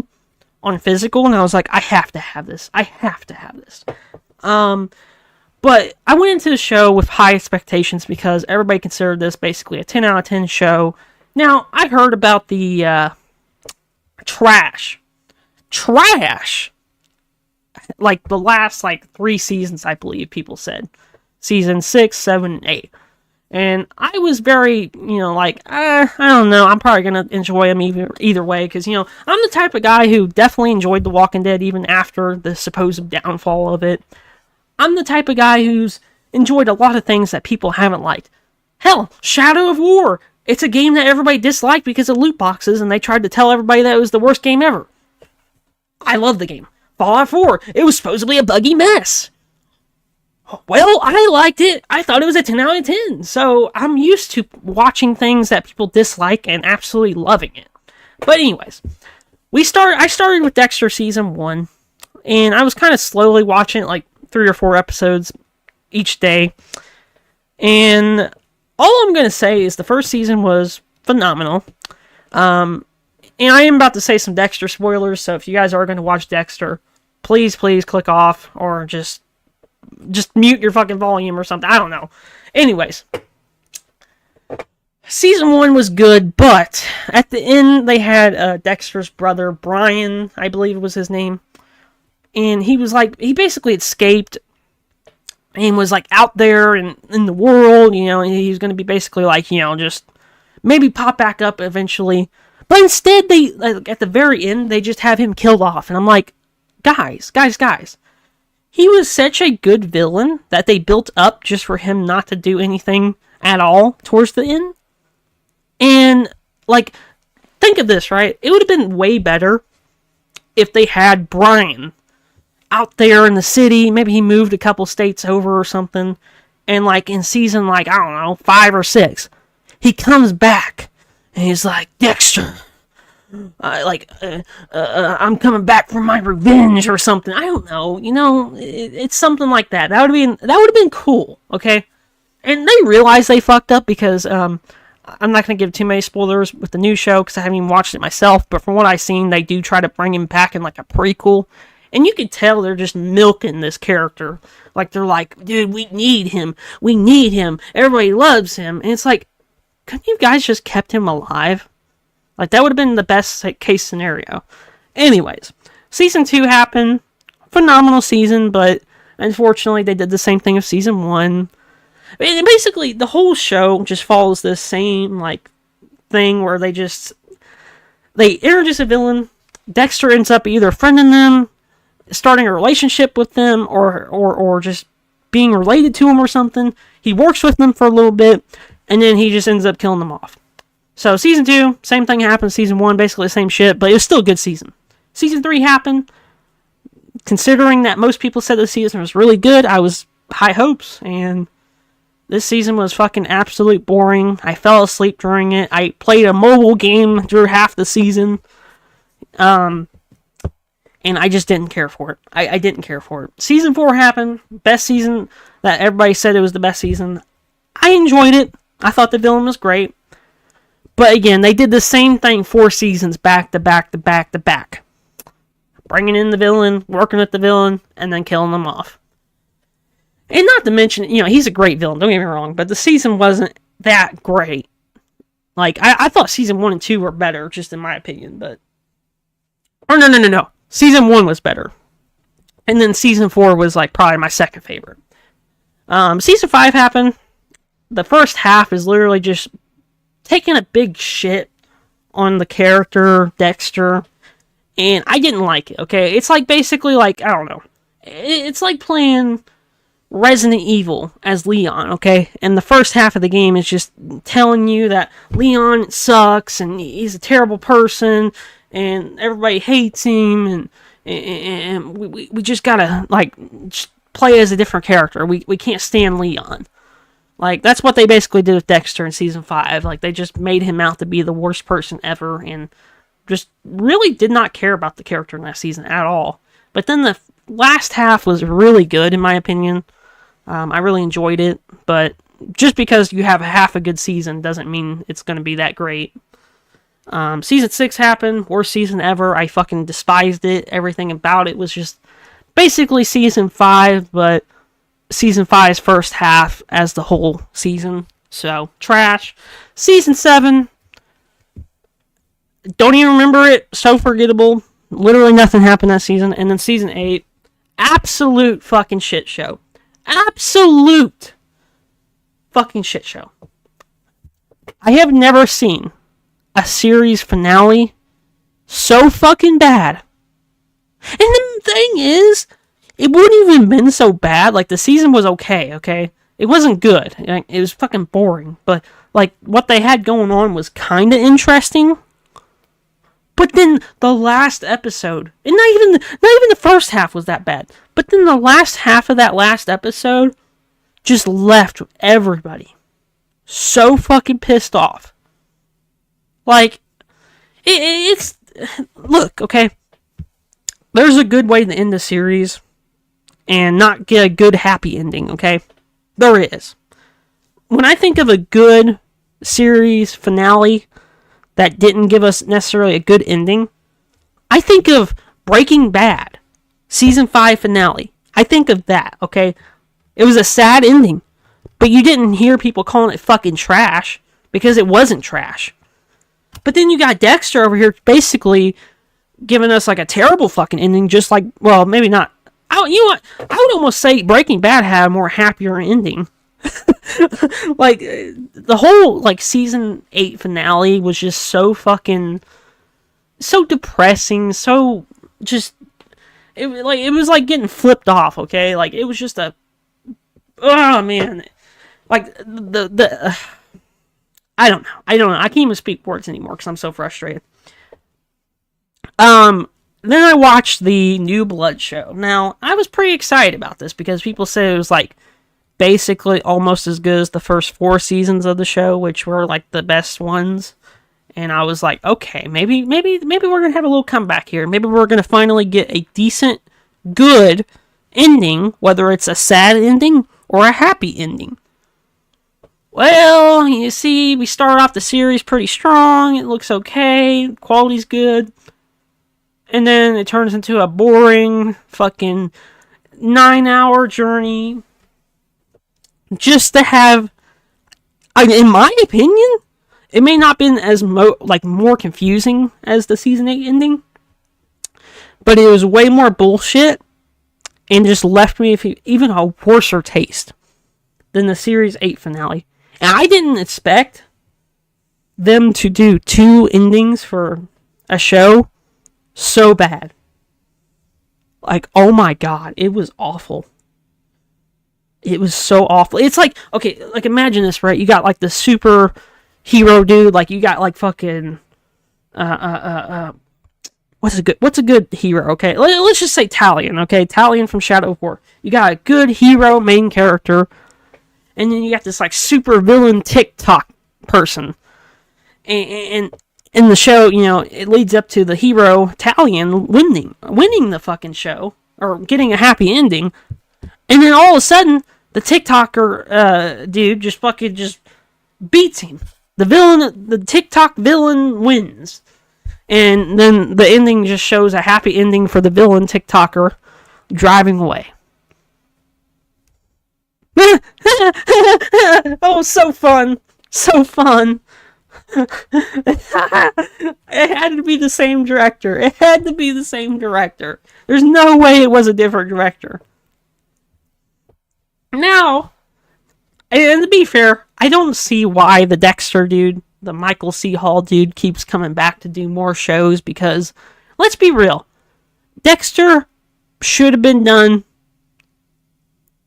Speaker 1: on physical, and I was like, I have to have this. But I went into the show with high expectations because everybody considered this basically a 10 out of 10 show. Now, I heard about the trash, like the last like 3 seasons, I believe people said, season 6, 7, and 8. And I was very, I don't know, I'm probably going to enjoy them either way, because, I'm the type of guy who definitely enjoyed The Walking Dead even after the supposed downfall of it. I'm the type of guy who's enjoyed a lot of things that people haven't liked. Hell, Shadow of War! It's a game that everybody disliked because of loot boxes, and they tried to tell everybody that it was the worst game ever. I love the game. Fallout 4, it was supposedly a buggy mess. Well, I liked it. I thought it was a 10 out of 10. So I'm used to watching things that people dislike and absolutely loving it. But anyways, I started with Dexter season 1, and I was kind of slowly watching it, like 3 or 4 episodes each day. And all I'm going to say is the first season was phenomenal. And I am about to say some Dexter spoilers, so if you guys are going to watch Dexter, please click off, or just mute your fucking volume or something. I don't know. Anyways, season 1 was good, but at the end they had Dexter's brother, Brian, I believe was his name. And he basically escaped and was like out there in the world, and he was going to be basically like, just maybe pop back up eventually. But instead, they, at the very end, they just have him killed off. And I'm like, guys. He was such a good villain that they built up just for him not to do anything at all towards the end. And, think of this, right? It would have been way better if they had Brian out there in the city. Maybe he moved a couple states over or something. And, in season, 5 or 6, he comes back and he's like, Dexter, I'm coming back for my revenge or something. I don't know. It's something like that. That would have been cool. Okay, and they realized they fucked up because I'm not going to give too many spoilers with the new show because I haven't even watched it myself. But from what I've seen, they do try to bring him back in like a prequel, and you can tell they're just milking this character. Like they're like, dude, we need him. Everybody loves him, and it's like, couldn't you guys just kept him alive? Like, that would have been the best case scenario. Anyways, season 2 happened. Phenomenal season, but unfortunately they did the same thing as season 1. And basically, the whole show just follows this same, thing where they introduce a villain. Dexter ends up either friending them, starting a relationship with them, or just being related to them or something. He works with them for a little bit, and then he just ends up killing them off. So, season 2, same thing happened. Season 1, basically the same shit, but it was still a good season. Season 3 happened. Considering that most people said the season was really good, I was high hopes, and this season was fucking absolute boring. I fell asleep during it. I played a mobile game through half the season, and I just didn't care for it. I didn't care for it. Season 4 happened. Best season that everybody said it was the best season. I enjoyed it. I thought the villain was great. But again, they did the same thing 4 seasons back to back. Bringing in the villain, working with the villain, and then killing them off. And not to mention, he's a great villain, don't get me wrong, but the season wasn't that great. I thought season 1 and 2 were better, just in my opinion, but... Or no. Season 1 was better. And then season 4 was, probably my second favorite. Season 5 happened. The first half is literally just taking a big shit on the character Dexter, and I didn't like it. Okay, it's basically I don't know, it's like playing Resident Evil as Leon. Okay, and the first half of the game is just telling you that Leon sucks and he's a terrible person and everybody hates him, and we just gotta, like, just play as a different character. We can't stand Leon. Like, that's what they basically did with Dexter in season 5. Like, they just made him out to be the worst person ever, and just really did not care about the character in that season at all. But then the last half was really good, in my opinion. I really enjoyed it, but just because you have half a good season doesn't mean it's going to be that great. Season 6 happened, worst season ever. I fucking despised it. Everything about it was just basically season 5, but season 5's first half as the whole season. So, trash. Season 7, don't even remember it. So forgettable. Literally nothing happened that season. And then season 8, absolute fucking shit show. Absolute fucking shit show. I have never seen a series finale so fucking bad. And the thing is, it wouldn't even been so bad. Like, the season was okay? It wasn't good. It was fucking boring. But, like, what they had going on was kind of interesting. But then the last episode, and not even the first half was that bad. But then the last half of that last episode just left everybody so fucking pissed off. Like, it's... Look, okay? There's a good way to end the series and not get a good happy ending, okay? There is. When I think of a good series finale that didn't give us necessarily a good ending, I think of Breaking Bad, season 5 finale. I think of that, okay? It was a sad ending, but you didn't hear people calling it fucking trash because it wasn't trash. But then you got Dexter over here basically giving us like a terrible fucking ending, just like, well, maybe not. You know what? I would almost say Breaking Bad had a more happier ending. Like, the whole, like, season 8 finale was just so fucking, so depressing, so just, it was like getting flipped off, okay? Like, it was just a, oh man, like, I don't know, I can't even speak words anymore because I'm so frustrated. Then I watched the New Blood show. Now, I was pretty excited about this because people said it was, like, basically almost as good as the first 4 seasons of the show, which were, like, the best ones. And I was like, okay, maybe we're gonna have a little comeback here. Maybe we're gonna finally get a decent, good ending, whether it's a sad ending or a happy ending. Well, you see, we start off the series pretty strong. It looks okay. Quality's good. And then it turns into a boring fucking 9-hour journey just to have, in my opinion, it may not have been as more confusing as the season 8 ending, but it was way more bullshit and just left me with even a worser taste than the series 8 finale. And I didn't expect them to do 2 endings for a show so bad. Like, oh my god, it was awful. It was so awful. It's like, okay, like, imagine this, right? You got, like, the super hero dude, like, you got, like, fucking, what's a good hero, okay? Let's just say Talion, okay? Talion from Shadow of War. You got a good hero main character, and then you got this, like, super villain TikTok person. And in the show, you know, it leads up to the hero, Talion, winning the fucking show, or getting a happy ending, and then all of a sudden, the TikToker dude just fucking just beats him. The TikTok villain wins. And then the ending just shows a happy ending for the villain TikToker driving away. Oh, so fun. So fun. It had to be the same director. There's no way it was a different director. Now, and to be fair, I don't see why the Dexter dude, the Michael C. Hall dude, keeps coming back to do more shows, because, let's be real, Dexter should have been done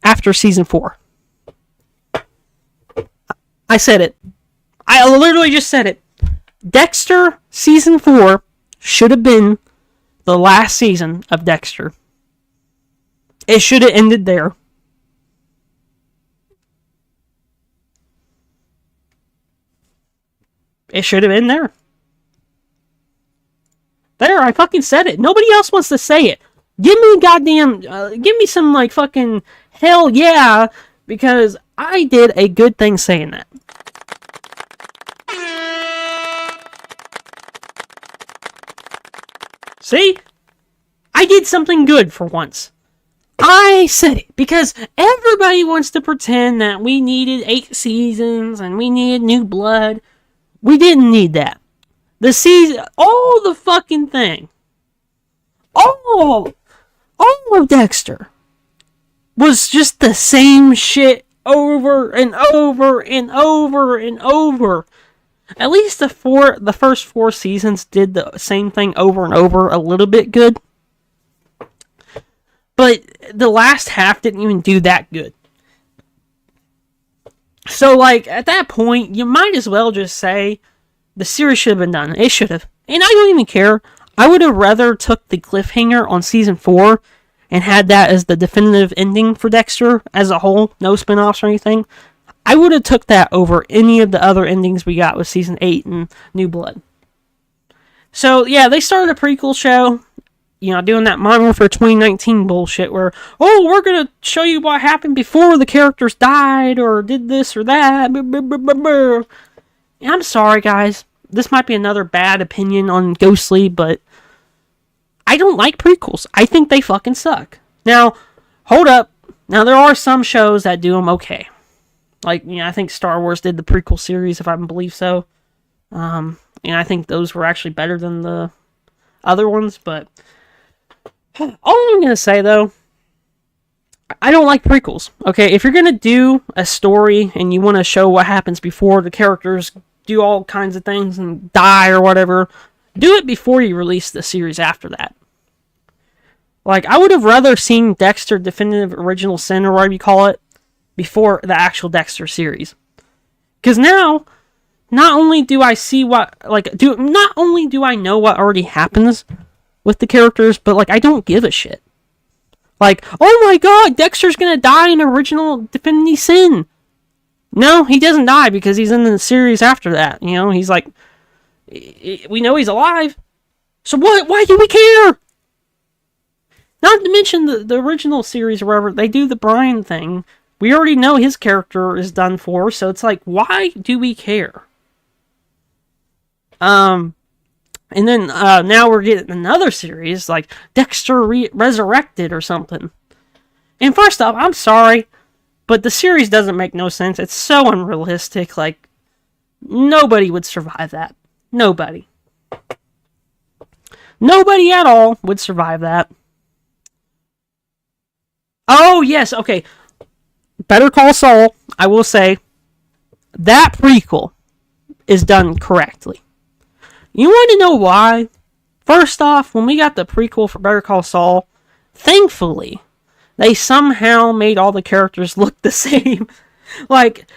Speaker 1: after season 4. I said it. I literally just said it. Dexter season 4 should have been the last season of Dexter. It should have ended there. It should have been there. There, I fucking said it. Nobody else wants to say it. Give me goddamn, give me some, like, fucking hell yeah, because I did a good thing saying that. See? I did something good for once. I said it because everybody wants to pretend that we needed 8 seasons and we needed new blood. We didn't need that. The season, all the fucking thing, all of Dexter was just the same shit over and over and over and over. At least the first 4 seasons did the same thing over and over a little bit good. But the last half didn't even do that good. So, like, at that point, you might as well just say the series should have been done. It should have. And I don't even care. I would have rather took the cliffhanger on season 4 and had that as the definitive ending for Dexter as a whole. No spin-offs or anything. I would have took that over any of the other endings we got with season 8 and New Blood. So, yeah, they started a prequel show. You know, doing that Modern Warfare 2019 bullshit where, oh, we're going to show you what happened before the characters died or did this or that. I'm sorry, guys. This might be another bad opinion on Ghostly, but I don't like prequels. I think they fucking suck. Now, hold up. Now, there are some shows that do them okay. Like, you know, I think Star Wars did the prequel series, if I believe so. And I think those were actually better than the other ones, but all I'm going to say, though, I don't like prequels. Okay, if you're going to do a story and you want to show what happens before the characters do all kinds of things and die or whatever, do it before you release the series after that. Like, I would have rather seen Dexter Definitive Original Sin, or whatever you call it, before the actual Dexter series. Because now, not only do I see not only do I know what already happens with the characters, but, like, I don't give a shit. Like, oh my god, Dexter's gonna die in Original Definitive Sin. No, he doesn't die because he's in the series after that. You know, he's like, we know he's alive. So what? Why do we care? Not to mention the original series or wherever, they do the Brian thing. We already know his character is done for, so it's like, why do we care? And then now we're getting another series, like Dexter Resurrected or something. And first off, I'm sorry, but the series doesn't make no sense. It's so unrealistic. Like, nobody would survive that. Nobody. Nobody at all would survive that. Oh, yes, okay. Better Call Saul, I will say, that prequel is done correctly. You want to know why? First off, when we got the prequel for Better Call Saul, thankfully, they somehow made all the characters look the same. Like,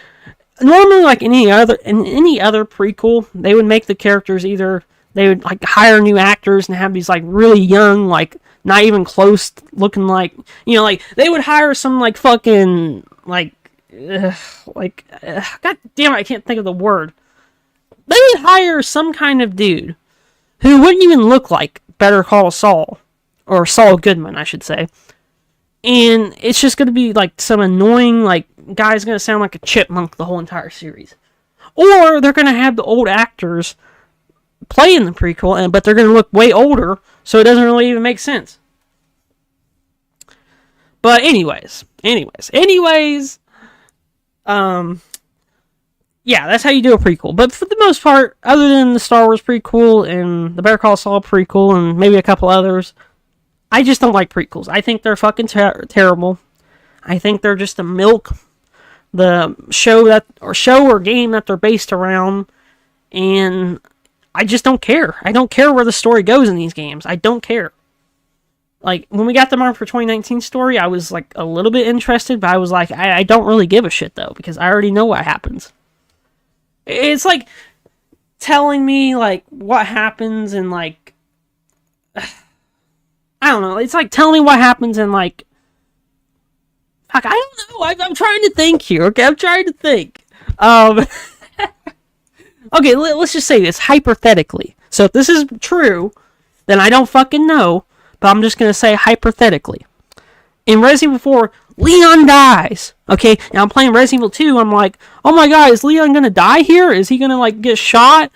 Speaker 1: normally, like in any other prequel, they would make the characters either, they would like hire new actors and have these like really young, like not even close looking, like, you know, like they would hire some like fucking god damn it, I can't think of the word. They would hire some kind of dude who wouldn't even look like Better Call Saul, or Saul Goodman, I should say. And it's just going to be like some annoying, like, guy's going to sound like a chipmunk the whole entire series. Or they're going to have the old actors play in the prequel, but they're going to look way older, so it doesn't really even make sense. But anyways, yeah, that's how you do a prequel. But for the most part, other than the Star Wars prequel and the Better Call Saul prequel and maybe a couple others, I just don't like prequels. I think they're fucking terrible. I think they're just to milk the show or game that they're based around, and I just don't care. I don't care where the story goes in these games. I don't care. Like, when we got the Modern Warfare 2019 story, I was like a little bit interested, but I was like, I don't really give a shit though, because I already know what happens. It's like telling me like what happens in like I don't know. It's like, tell me what happens in, like... Fuck, I don't know. I'm trying to think here, okay? I'm trying to think. Okay, let's just say this, hypothetically. So if this is true, then I don't fucking know, but I'm just gonna say hypothetically. In Resident Evil 4, Leon dies. Okay, now I'm playing Resident Evil 2, I'm like, oh my god, is Leon gonna die here? Is he gonna, like, get shot?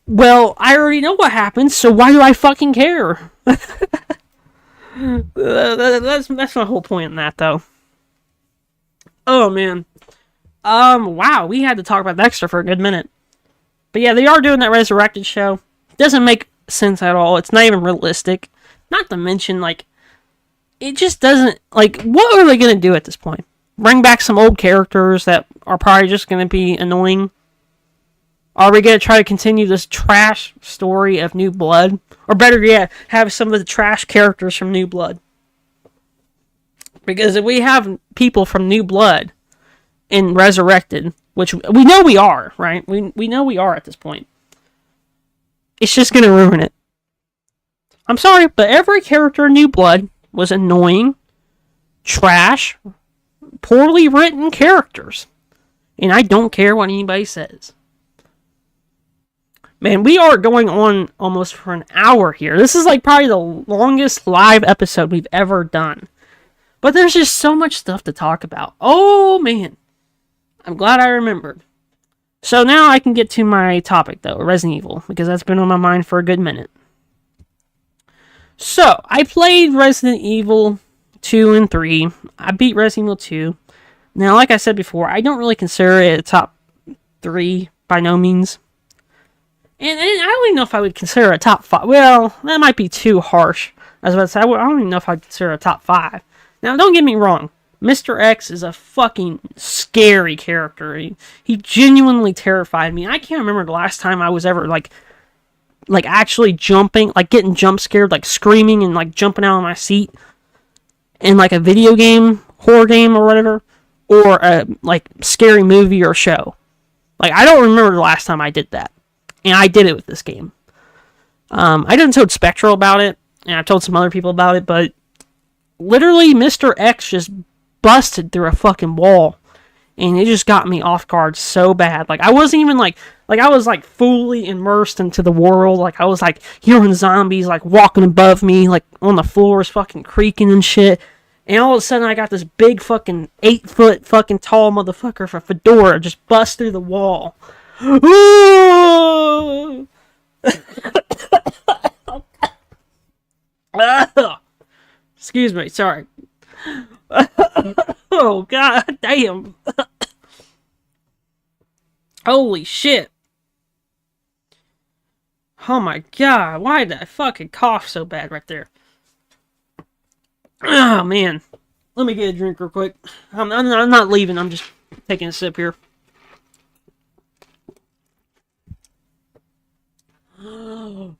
Speaker 1: Well, I already know what happens, so why do I fucking care? That's my whole point in that, though. Oh, man. Wow, we had to talk about Dexter for a good minute. But yeah, they are doing that Resurrected show. Doesn't make sense at all. It's not even realistic. Not to mention, like, it just doesn't, like, what are they going to do at this point? Bring back some old characters that are probably just going to be annoying? Are we going to try to continue this trash story of New Blood? Or better yet, have some of the trash characters from New Blood? Because if we have people from New Blood in Resurrected, which we know we are, right? We know we are at this point. It's just going to ruin it. I'm sorry, but every character in New Blood was annoying, trash, poorly written characters. And I don't care what anybody says. Man, we are going on almost for an hour here. This is like probably the longest live episode we've ever done. But there's just so much stuff to talk about. Oh, man. I'm glad I remembered. So now I can get to my topic, though, Resident Evil, because that's been on my mind for a good minute. So, I played Resident Evil 2 and 3. I beat Resident Evil 2. Now, like I said before, I don't really consider it a top 3 by no means. And I don't even know if I would consider it a top 5. Well, that might be too harsh. I was about to say, I don't even know if I'd consider it a top 5. Now, don't get me wrong. Mr. X is a fucking scary character. He genuinely terrified me. I can't remember the last time I was ever, like actually jumping, like getting jump scared, like screaming and like jumping out of my seat in like a video game, horror game or whatever, or a like scary movie or show. Like, I don't remember the last time I did that. And I did it with this game. I didn't told Spectral about it, and I told some other people about it, but literally Mr. X just busted through a fucking wall, and it just got me off guard so bad. Like, I wasn't even like I was like fully immersed into the world. Like, I was like hearing zombies like walking above me, like on the floors fucking creaking and shit. And all of a sudden I got this big fucking 8-foot fucking tall motherfucker with a fedora just bust through the wall. Excuse me, sorry. Oh, god damn. Holy shit. Oh my god, why did I fucking cough so bad right there? Oh man. Let me get a drink real quick. I'm not leaving, I'm just taking a sip here.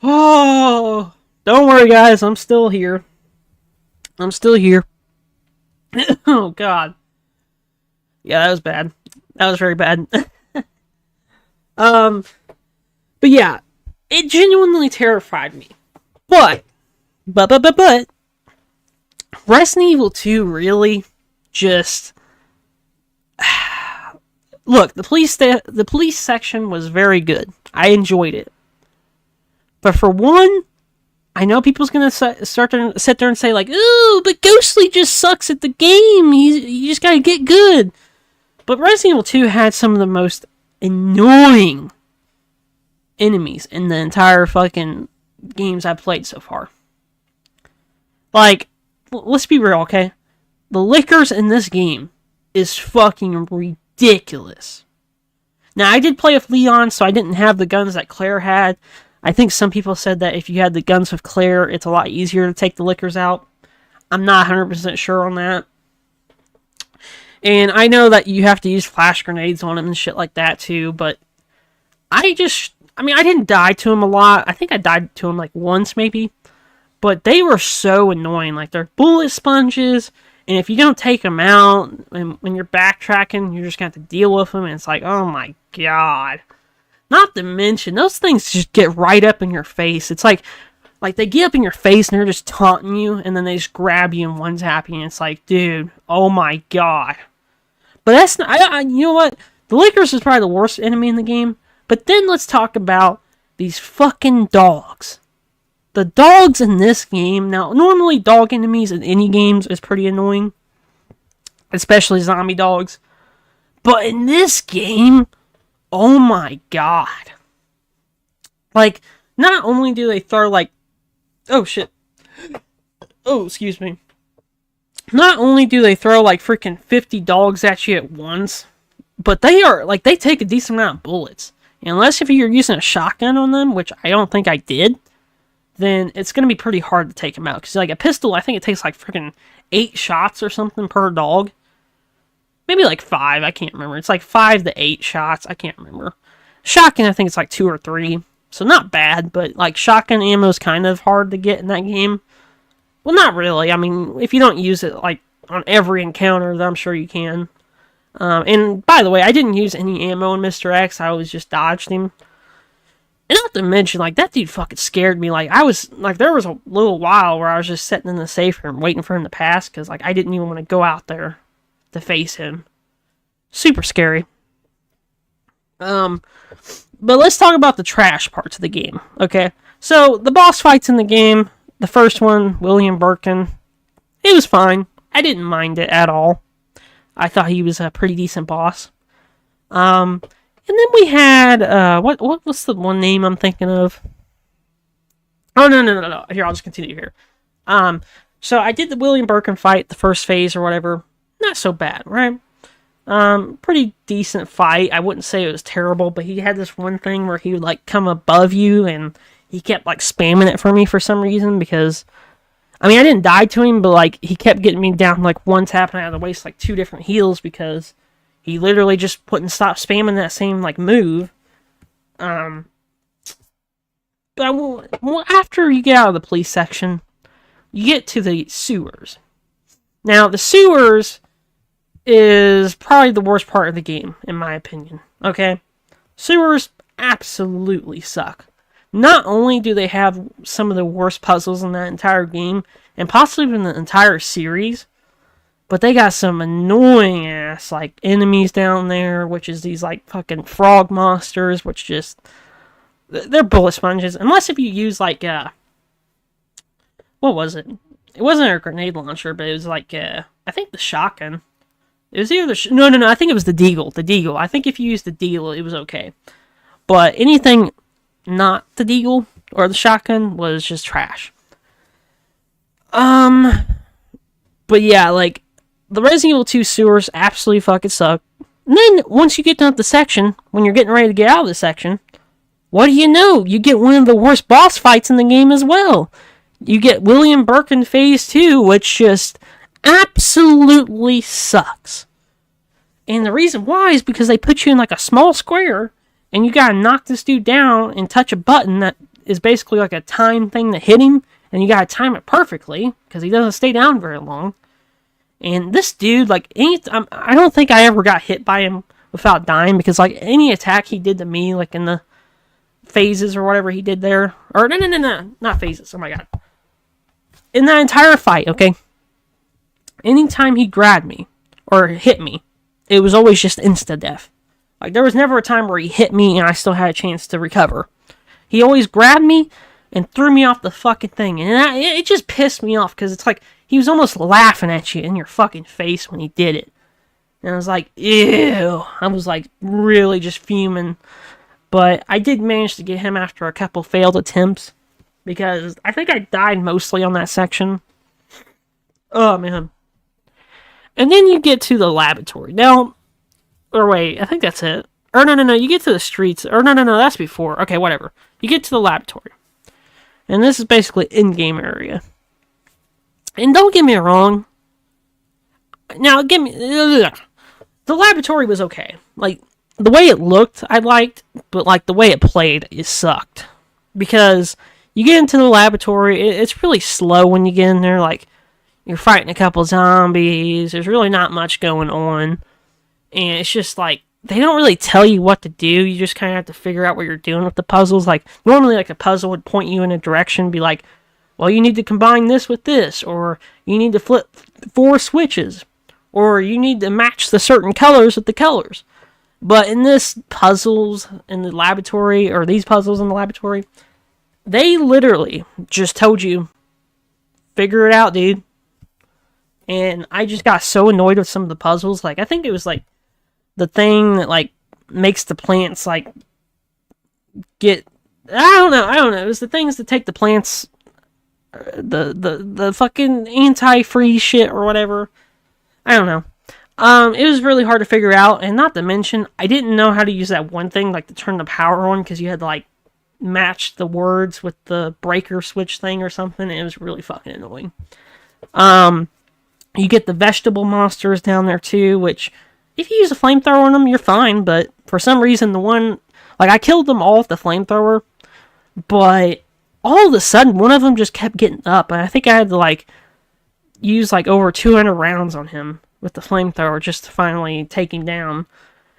Speaker 1: Oh, don't worry guys, I'm still here. I'm still here. Oh god. Yeah, that was bad. That was very bad. But yeah, it genuinely terrified me. But Resident Evil 2 really just look, the police section was very good. I enjoyed it. But for one, I know people's gonna start to sit there and say like, "Ooh, but Ghostly just sucks at the game. You just gotta get good." But Resident Evil 2 had some of the most annoying enemies in the entire fucking games I've played so far. Like, let's be real, okay? The lickers in this game is fucking ridiculous. Now, I did play with Leon, so I didn't have the guns that Claire had. I think some people said that if you had the guns with Claire, it's a lot easier to take the lickers out. I'm not 100% sure on that. And I know that you have to use flash grenades on them and shit like that too, but I didn't die to them a lot. I think I died to them like once maybe. But they were so annoying. Like, they're bullet sponges, and if you don't take them out, and when you're backtracking, you're just going to have to deal with them, and it's like, oh my god. Not to mention, those things just get right up in your face. It's like Like, they get up in your face and they're just taunting you, and then they just grab you and one-tap you, and it's like, dude, oh my god. But that's not, you know what? The Lakers is probably the worst enemy in the game, but then let's talk about these fucking dogs. The dogs in this game, now, normally dog enemies in any games is pretty annoying, especially zombie dogs, but in this game, oh my god. Like, not only do they throw, like, oh shit. Oh, excuse me. Not only do they throw, like, freaking 50 dogs at you at once, but they take a decent amount of bullets. Unless if you're using a shotgun on them, which I don't think I did, then it's going to be pretty hard to take them out. Because, like, a pistol, I think it takes, like, freaking 8 shots or something per dog. Maybe, like, 5, I can't remember. It's, like, 5 to 8 shots, I can't remember. Shotgun, I think it's, like, 2 or 3. So, not bad, but, like, shotgun ammo is kind of hard to get in that game. Well, not really. I mean, if you don't use it, like, on every encounter, then I'm sure you can. And, by the way, I didn't use any ammo in Mr. X. I always just dodged him. And not to mention, like, that dude fucking scared me. Like, there was a little while where I was just sitting in the safe room waiting for him to pass, because, like, I didn't even want to go out there to face him. Super scary. But let's talk about the trash parts of the game, okay? So, the boss fights in the game, the first one, William Birkin, it was fine. I didn't mind it at all. I thought he was a pretty decent boss. And then we had, what's the one name I'm thinking of? Oh, no. Here, I'll just continue here. So I did the William Birkin fight, the first phase or whatever. Not so bad, right? Pretty decent fight. I wouldn't say it was terrible, but he had this one thing where he would, like, come above you, and he kept, like, spamming it for me for some reason, because, I mean, I didn't die to him, but, like, he kept getting me down, like, one tap, and I had to waste, like, 2 different heals, because he literally just wouldn't stop spamming that same, like, move. But after you get out of the police section, you get to the sewers. Now, the sewers is probably the worst part of the game, in my opinion. Okay? Sewers absolutely suck. Not only do they have some of the worst puzzles in that entire game, and possibly in the entire series, but they got some annoying ass, like, enemies down there, which is these, like, fucking frog monsters, which just, they're bullet sponges. Unless if you use, like, what was it? It wasn't a grenade launcher, but it was, like, I think the shotgun. It was either no, I think it was the deagle. The deagle. I think if you used the deagle, it was okay. But anything not the deagle or the shotgun was just trash. But yeah, like, the Resident Evil 2 sewers absolutely fucking suck. And then, once you get to the section, when you're getting ready to get out of the section, what do you know? You get one of the worst boss fights in the game as well. You get William Birkin Phase 2, which just absolutely sucks. And the reason why is because they put you in, like, a small square, and you gotta knock this dude down and touch a button that is basically like a time thing to hit him, and you gotta time it perfectly, because he doesn't stay down very long. And this dude, like, I don't think I ever got hit by him without dying, because, like, any attack he did to me, like, in the phases or whatever he did there, or no, not phases, oh my god. In that entire fight, okay, anytime he grabbed me, or hit me, it was always just insta-death. Like, there was never a time where he hit me and I still had a chance to recover. He always grabbed me and threw me off the fucking thing. And it just pissed me off, because it's like he was almost laughing at you in your fucking face when he did it. And I was like, ew. I was, like, really just fuming. But I did manage to get him after a couple failed attempts, because I think I died mostly on that section. Oh, man. And then you get to the laboratory. Now, or wait, I think that's it. Or no, you get to the streets. Or no, that's before. Okay, whatever. You get to the laboratory. And this is basically in-game area. And don't get me wrong. Now, the laboratory was okay. Like, the way it looked, I liked. But, like, the way it played, it sucked. Because you get into the laboratory, it's really slow when you get in there. Like, you're fighting a couple zombies. There's really not much going on. And it's just, like, they don't really tell you what to do. You just kind of have to figure out what you're doing with the puzzles. Like, normally, like, a puzzle would point you in a direction, be like, well, you need to combine this with this, or you need to flip 4 switches, or you need to match the certain colors with the colors. But in this puzzles in the laboratory, or these puzzles in the laboratory, they literally just told you, figure it out, dude. And I just got so annoyed with some of the puzzles. Like, I think it was, like, the thing that, like, makes the plants, like, get... I don't know. It was the things that take the plants... The fucking anti-freeze shit or whatever. I don't know. It was really hard to figure out, and not to mention, I didn't know how to use that one thing, like, to turn the power on, because you had to, like, match the words with the breaker switch thing or something. It was really fucking annoying. You get the vegetable monsters down there, too, which... if you use a flamethrower on them, you're fine, but for some reason the one... like, I killed them all with the flamethrower, but all of a sudden one of them just kept getting up, and I think I had to, like, use, like, over 200 rounds on him with the flamethrower just to finally take him down.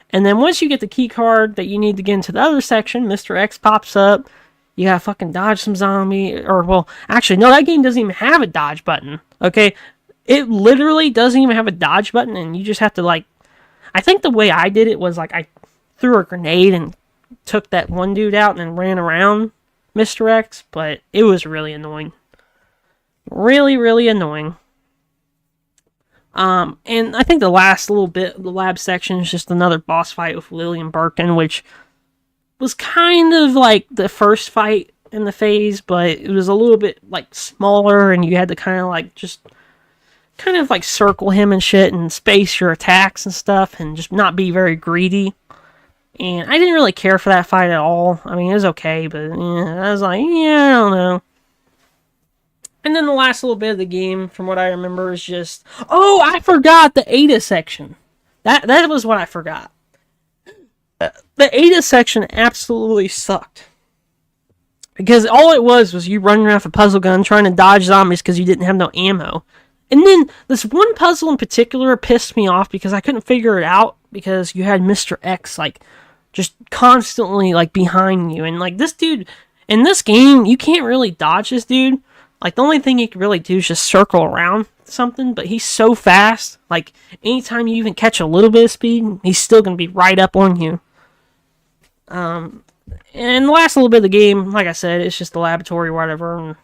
Speaker 1: And then once you get the key card that you need to get into the other section, Mr. X pops up, you gotta fucking dodge some zombie, or, well, actually, no, that game doesn't even have a dodge button, okay? It literally doesn't even have a dodge button, and you just have to, like, I think the way I did it was, like, I threw a grenade and took that one dude out and then ran around Mr. X, but it was really annoying. Really, really annoying. And I think the last little bit of the lab section is just another boss fight with Lillian Birkin, which was kind of like the first fight in the phase, but it was a little bit, like, smaller, and you had to kind of, like, just... kind of, like, circle him and shit and space your attacks and stuff and just not be very greedy. And I didn't really care for that fight at all. I mean, it was okay, but yeah, I was like, yeah, I don't know. And then the last little bit of the game, from what I remember, is just... oh, I forgot the Ada section. That was what I forgot. The Ada section absolutely sucked. Because all it was you running around with a puzzle gun trying to dodge zombies because you didn't have no ammo. And then this one puzzle in particular pissed me off because I couldn't figure it out because you had Mr. X, like, just constantly, like, behind you. And, like, this dude, in this game, you can't really dodge this dude. Like, the only thing you can really do is just circle around something, but he's so fast. Like, anytime you even catch a little bit of speed, he's still going to be right up on you. And the last little bit of the game, like I said, it's just the laboratory or whatever, and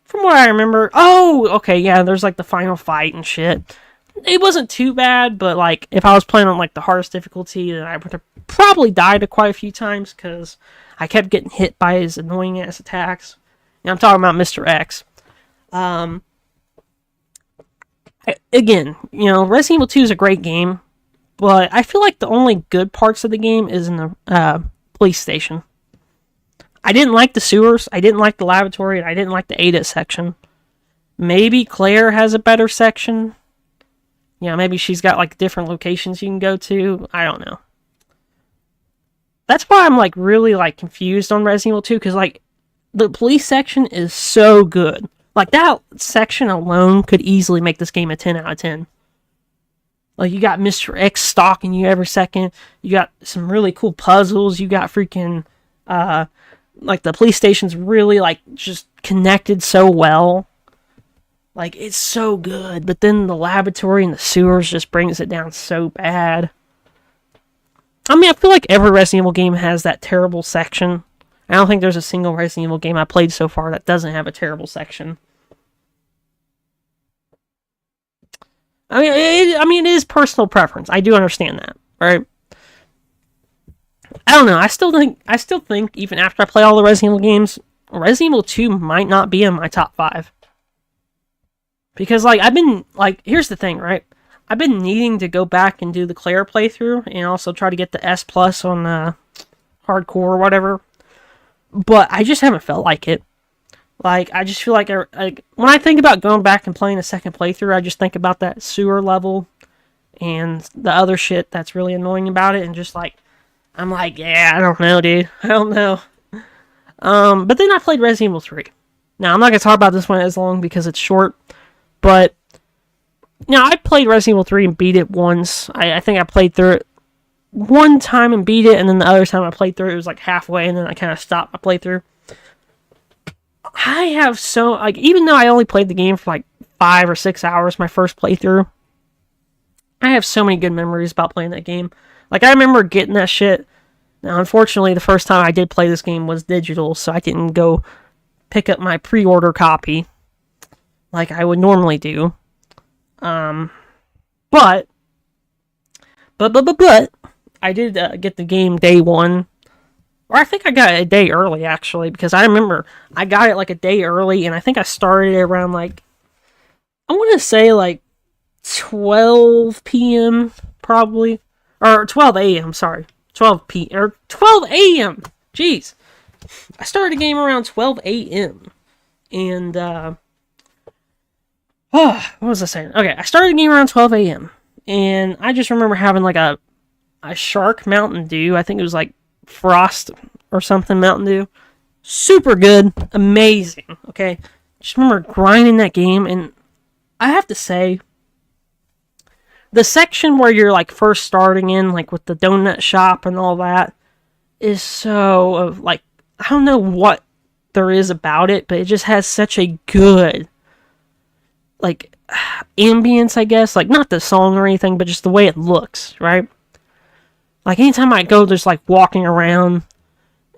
Speaker 1: from what I remember... oh, okay, yeah, there's, like, the final fight and shit. It wasn't too bad, but, like, if I was playing on, like, the hardest difficulty, then I would have probably died quite a few times, because I kept getting hit by his annoying-ass attacks. And I'm talking about Mr. X. Again, you know, Resident Evil 2 is a great game, but I feel like the only good parts of the game is in the police station. I didn't like the sewers, I didn't like the laboratory, and I didn't like the Ada section. Maybe Claire has a better section. Yeah, maybe she's got, like, different locations you can go to. I don't know. That's why I'm, like, really, like, confused on Resident Evil 2, because, like, the police section is so good. Like, that section alone could easily make this game a 10 out of 10. Like, you got Mr. X stalking you every second. You got some really cool puzzles. You got freaking, like, the police station's really, like, just connected so well. Like, it's so good. But then the laboratory and the sewers just brings it down so bad. I mean, I feel like every Resident Evil game has that terrible section. I don't think there's a single Resident Evil game I played so far that doesn't have a terrible section. I mean, it is personal preference. I do understand that, right? I don't know. I still think even after I play all the Resident Evil games, Resident Evil 2 might not be in my top 5. Because, like, here's the thing, right? I've been needing to go back and do the Claire playthrough, and also try to get the S+ on hardcore or whatever. But I just haven't felt like it. Like, I just feel like when I think about going back and playing a second playthrough, I just think about that sewer level and the other shit that's really annoying about it, and just, like, I'm like, yeah, I don't know, dude. I don't know. But then I played Resident Evil 3. Now, I'm not going to talk about this one as long because it's short, but now I played Resident Evil 3 and beat it once. I think I played through it one time and beat it, and then the other time I played through, it was like halfway, and then I kind of stopped my playthrough. I have so, like, even though I only played the game for like 5 or 6 hours, my first playthrough, I have so many good memories about playing that game. Like, I remember getting that shit. Now, unfortunately, the first time I did play this game was digital, so I didn't go pick up my pre-order copy like I would normally do. But I did get the game day one. Or I think I got it a day early, actually, because I remember I got it like a day early, and I think I started it around like, I want to say like 12 p.m. probably. Or 12 a.m., sorry. 12 a.m. Jeez. I started the game around 12 a.m. And, what was I saying? Okay, I started the game around 12 a.m. And I just remember having like a Shark Mountain Dew. I think it was like Frost or something Mountain Dew. Super good. Amazing. Okay. Just remember grinding that game, and I have to say, the section where you're like first starting in, like with the donut shop and all that, is so like, I don't know what there is about it, but it just has such a good like ambience, I guess. Like, not the song or anything, but just the way it looks, right? Like, anytime I go, just like walking around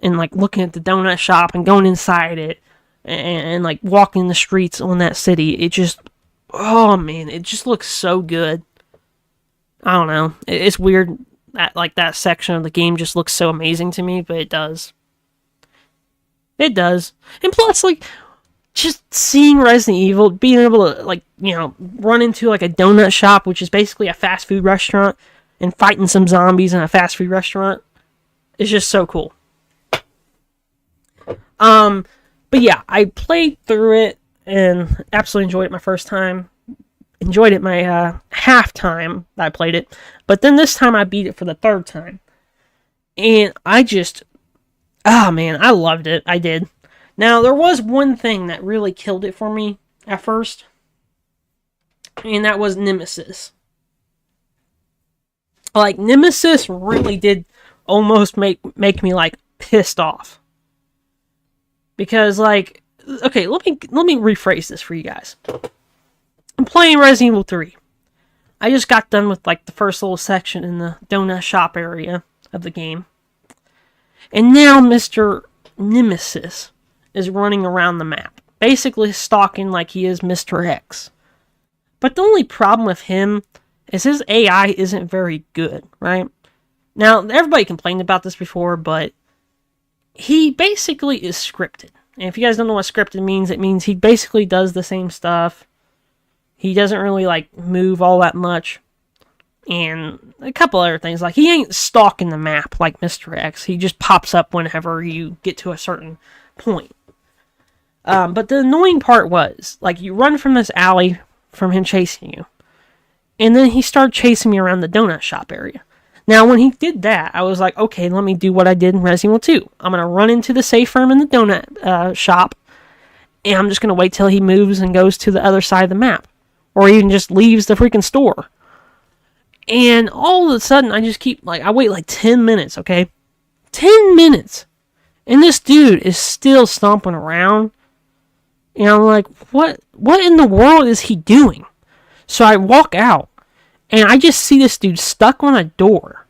Speaker 1: and like looking at the donut shop and going inside it and like walking the streets on that city, it just, oh man, it just looks so good. I don't know. It's weird that like that section of the game just looks so amazing to me, but it does. It does. And plus, like, just seeing Resident Evil, being able to, like, you know, run into like a donut shop, which is basically a fast food restaurant, and fighting some zombies in a fast food restaurant, is just so cool. But yeah, I played through it and absolutely enjoyed it my first time. Enjoyed it my half time that I played it. But then this time I beat it for the third time. And I just, oh man, I loved it. I did. Now, there was one thing that really killed it for me at first. And that was Nemesis. Like, Nemesis really did almost make me like pissed off. Because, like, okay, let me rephrase this for you guys. I'm playing Resident Evil 3. I just got done with like the first little section in the donut shop area of the game. And now Mr. Nemesis is running around the map, basically stalking like he is Mr. X. But the only problem with him is his AI isn't very good, right? Now, everybody complained about this before, but he basically is scripted. And if you guys don't know what scripted means, it means he basically does the same stuff. He doesn't really, like, move all that much. And a couple other things. Like, he ain't stalking the map like Mr. X. He just pops up whenever you get to a certain point. But the annoying part was, like, you run from this alley from him chasing you. And then he started chasing me around the donut shop area. Now, when he did that, I was like, okay, let me do what I did in Resident Evil 2. I'm going to run into the safe room in the donut shop, and I'm just going to wait till he moves and goes to the other side of the map. Or even just leaves the freaking store. And all of a sudden, I just keep, like, I wait like 10 minutes, okay? 10 minutes! And this dude is still stomping around. And I'm like, what in the world is he doing? So I walk out, and I just see this dude stuck on a door.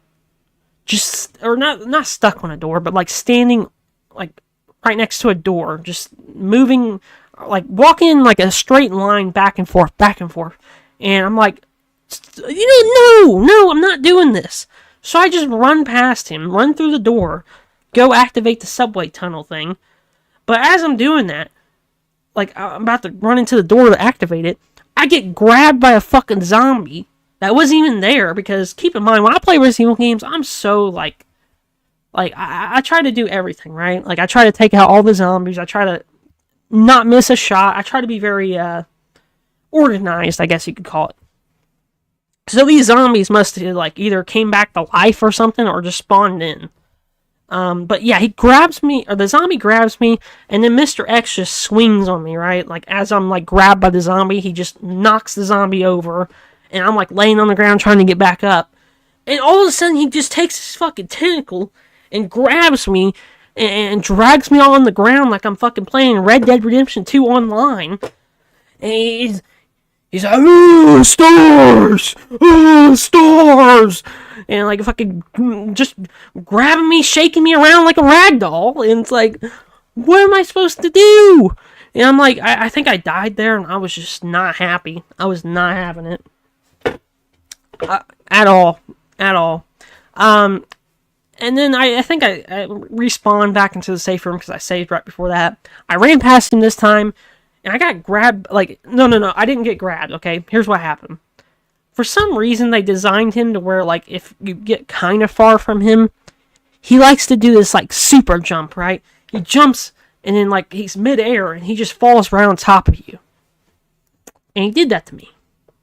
Speaker 1: Or not stuck on a door, but like standing like right next to a door, just moving, like walking in like a straight line back and forth. And I'm like, no, I'm not doing this. So I just run past him, run through the door, go activate the subway tunnel thing. But as I'm doing that, like I'm about to run into the door to activate it, I get grabbed by a fucking zombie that wasn't even there, because keep in mind, when I play Resident Evil games, I'm so like I try to do everything, right? Like, I try to take out all the zombies, I try to not miss a shot, I try to be very organized, I guess you could call it. So these zombies must have like either came back to life or something, or just spawned in. But yeah, he grabs me, or the zombie grabs me, and then Mr. X just swings on me, right? Like, as I'm like grabbed by the zombie, he just knocks the zombie over, and I'm like laying on the ground trying to get back up. And all of a sudden, he just takes his fucking tentacle and grabs me and drags me on the ground like I'm fucking playing Red Dead Redemption 2 online. And he's like, "Oh, stars! Oh, stars!" And like fucking just grabbing me, shaking me around like a rag doll. And it's like, what am I supposed to do? And I'm like, I think I died there, and I was just not happy. I was not having it. At all. And then I think I respawned back into the safe room because I saved right before that. I ran past him this time, and I got grabbed. Like, no, I didn't get grabbed, okay? Here's what happened. For some reason, they designed him to where, like, if you get kind of far from him, he likes to do this, like, super jump, right? He jumps, and then, like, he's midair, and he just falls right on top of you. And he did that to me.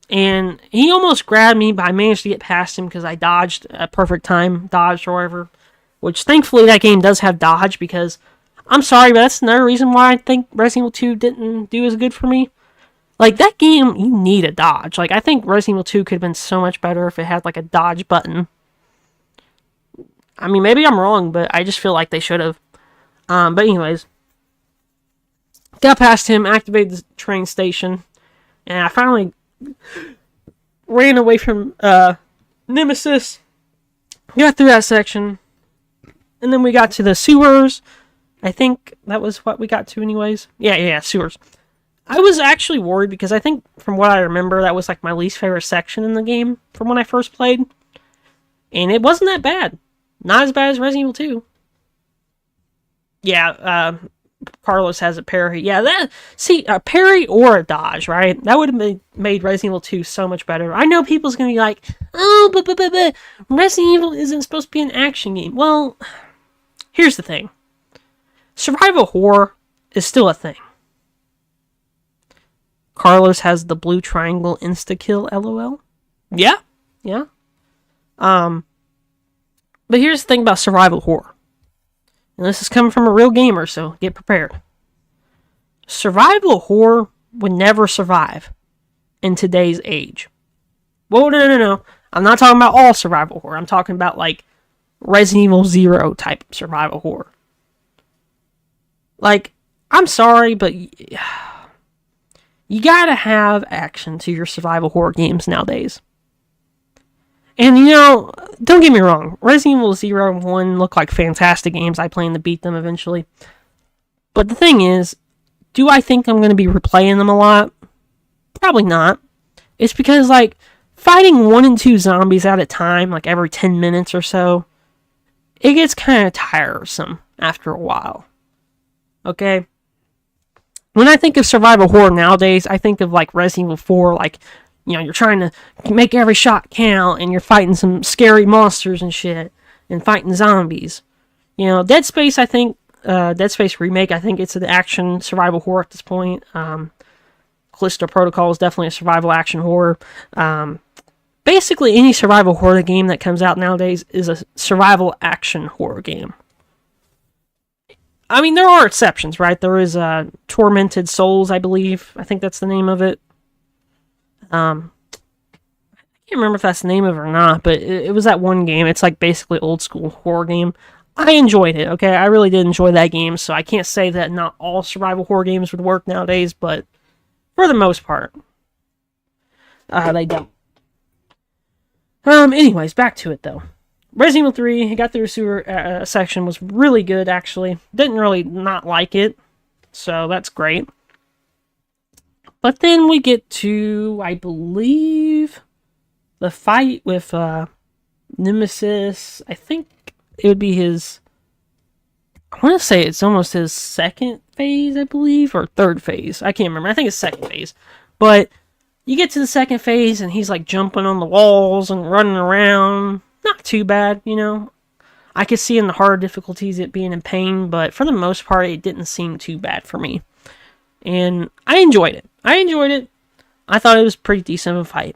Speaker 1: And he almost grabbed me, but I managed to get past him because I dodged at perfect time, dodged or whatever. Which, thankfully, that game does have dodge because, I'm sorry, but that's another reason why I think Resident Evil 2 didn't do as good for me. Like, that game, you need a dodge. Like, I think Resident Evil 2 could have been so much better if it had, like, a dodge button. I mean, maybe I'm wrong, but I just feel like they should have. But anyways, got past him, activated the train station, and I finally ran away from Nemesis, got through that section, and then we got to the sewers. I think that was what we got to anyways. Yeah, sewers. I was actually worried because I think from what I remember, that was like my least favorite section in the game from when I first played. And it wasn't that bad. Not as bad as Resident Evil 2. Yeah, Carlos has a parry. Yeah, a parry or a dodge, right? That would have made Resident Evil 2 so much better. I know people's going to be like, oh, but Resident Evil isn't supposed to be an action game. Well, here's the thing. Survival horror is still a thing. Carlos has the blue triangle insta-kill, LOL. Yeah. But here's the thing about survival horror. And this is coming from a real gamer, so get prepared. Survival horror would never survive in today's age. Well, no. I'm not talking about all survival horror. I'm talking about, like, Resident Evil 0 type survival horror. Like, I'm sorry, but you gotta have action to your survival horror games nowadays. And, don't get me wrong, Resident Evil 0 and 1 look like fantastic games. I plan to beat them eventually. But the thing is, do I think I'm going to be replaying them a lot? Probably not. It's because, like, fighting 1 and 2 zombies at a time, like every 10 minutes or so, it gets kind of tiresome after a while. Okay? When I think of survival horror nowadays, I think of, like, Resident Evil 4, like, you're trying to make every shot count, and you're fighting some scary monsters and shit, and fighting zombies. Dead Space, I think, Dead Space Remake, I think it's an action survival horror at this point. Callisto Protocol is definitely a survival action horror. Basically, any survival horror game that comes out nowadays is a survival action horror game. I mean, there are exceptions, right? There is Tormented Souls, I believe. I think that's the name of it. I can't remember if that's the name of it or not, but it was that one game. It's like basically old school horror game. I enjoyed it, okay? I really did enjoy that game, so I can't say that not all survival horror games would work nowadays, but for the most part, they don't. Anyways, back to it, though. Resident Evil 3, I got through the sewer section, was really good, actually. Didn't really not like it, so that's great. But then we get to, I believe, the fight with Nemesis. I think it would be his, I want to say it's almost his second phase, I believe, or third phase. I can't remember. I think it's second phase. But you get to the second phase, and he's like jumping on the walls and running around. Not too bad, I could see in the hard difficulties it being in pain, but for the most part, it didn't seem too bad for me. And I enjoyed it. I thought it was pretty decent of a fight.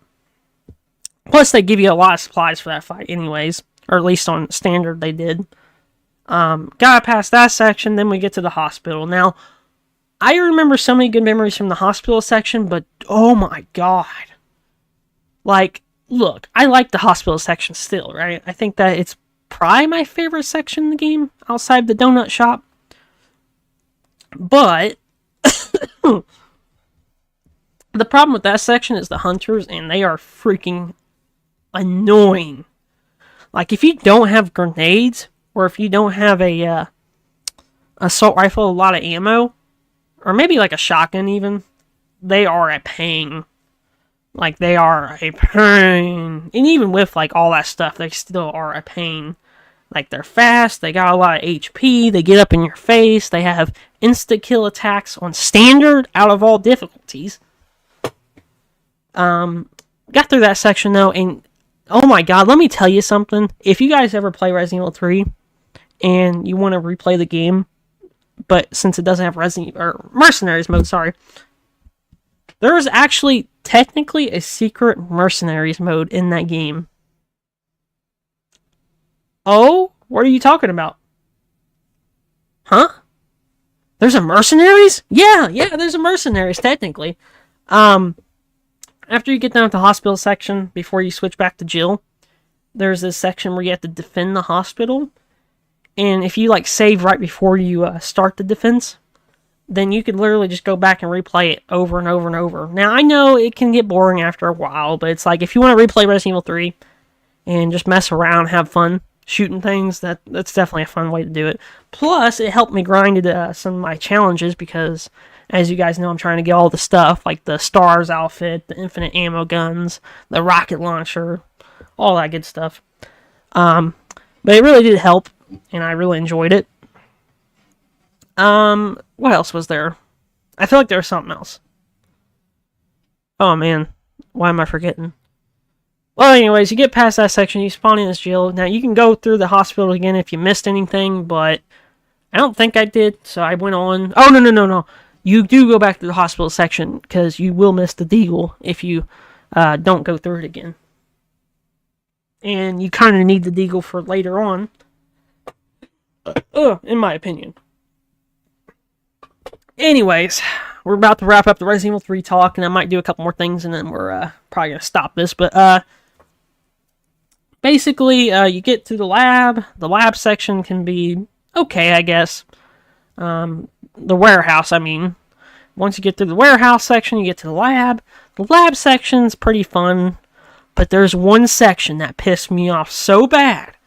Speaker 1: Plus, they give you a lot of supplies for that fight anyways. Or at least on standard they did. Got past that section, then we get to the hospital. Now, I remember so many good memories from the hospital section, but oh my god. Like, look, I like the hospital section still, right? I think that it's probably my favorite section in the game outside the donut shop. But the problem with that section is the hunters, and they are freaking annoying. Like, if you don't have grenades, or if you don't have a assault rifle, a lot of ammo, or maybe like a shotgun even, they are a pain. Like, they are a pain. And even with, like, all that stuff, they still are a pain. Like, they're fast, they got a lot of HP, they get up in your face, they have insta-kill attacks on standard out of all difficulties. Got through that section, though, and oh my god, let me tell you something. If you guys ever play Resident Evil 3, and you want to replay the game, but since it doesn't have Mercenaries mode, sorry, there is actually technically a secret Mercenaries mode in that game. Oh? What are you talking about? Huh? There's a Mercenaries? Yeah, there's a Mercenaries, technically. After you get down to the hospital section, before you switch back to Jill, there's this section where you have to defend the hospital. And if you, like, save right before you start the defense, then you could literally just go back and replay it over and over and over. Now, I know it can get boring after a while, but it's like, if you want to replay Resident Evil 3 and just mess around, have fun shooting things, that's definitely a fun way to do it. Plus, it helped me grind into some of my challenges, because, as you guys know, I'm trying to get all the stuff, like the STARS outfit, the infinite ammo guns, the rocket launcher, all that good stuff. But it really did help, and I really enjoyed it. What else was there? I feel like there was something else. Oh man, why am I forgetting? Well, anyways, you get past that section, you spawn in this jail. Now, you can go through the hospital again if you missed anything, but I don't think I did, so I went on. Oh, no. You do go back to the hospital section, because you will miss the deagle if you don't go through it again. And you kind of need the deagle for later on, in my opinion. Anyways, we're about to wrap up the Resident Evil 3 talk, and I might do a couple more things, and then we're probably going to stop this. But basically, you get to the lab. The lab section can be okay, I guess. The warehouse, I mean. Once you get through the warehouse section, you get to the lab. The lab section's pretty fun, but there's one section that pissed me off so bad.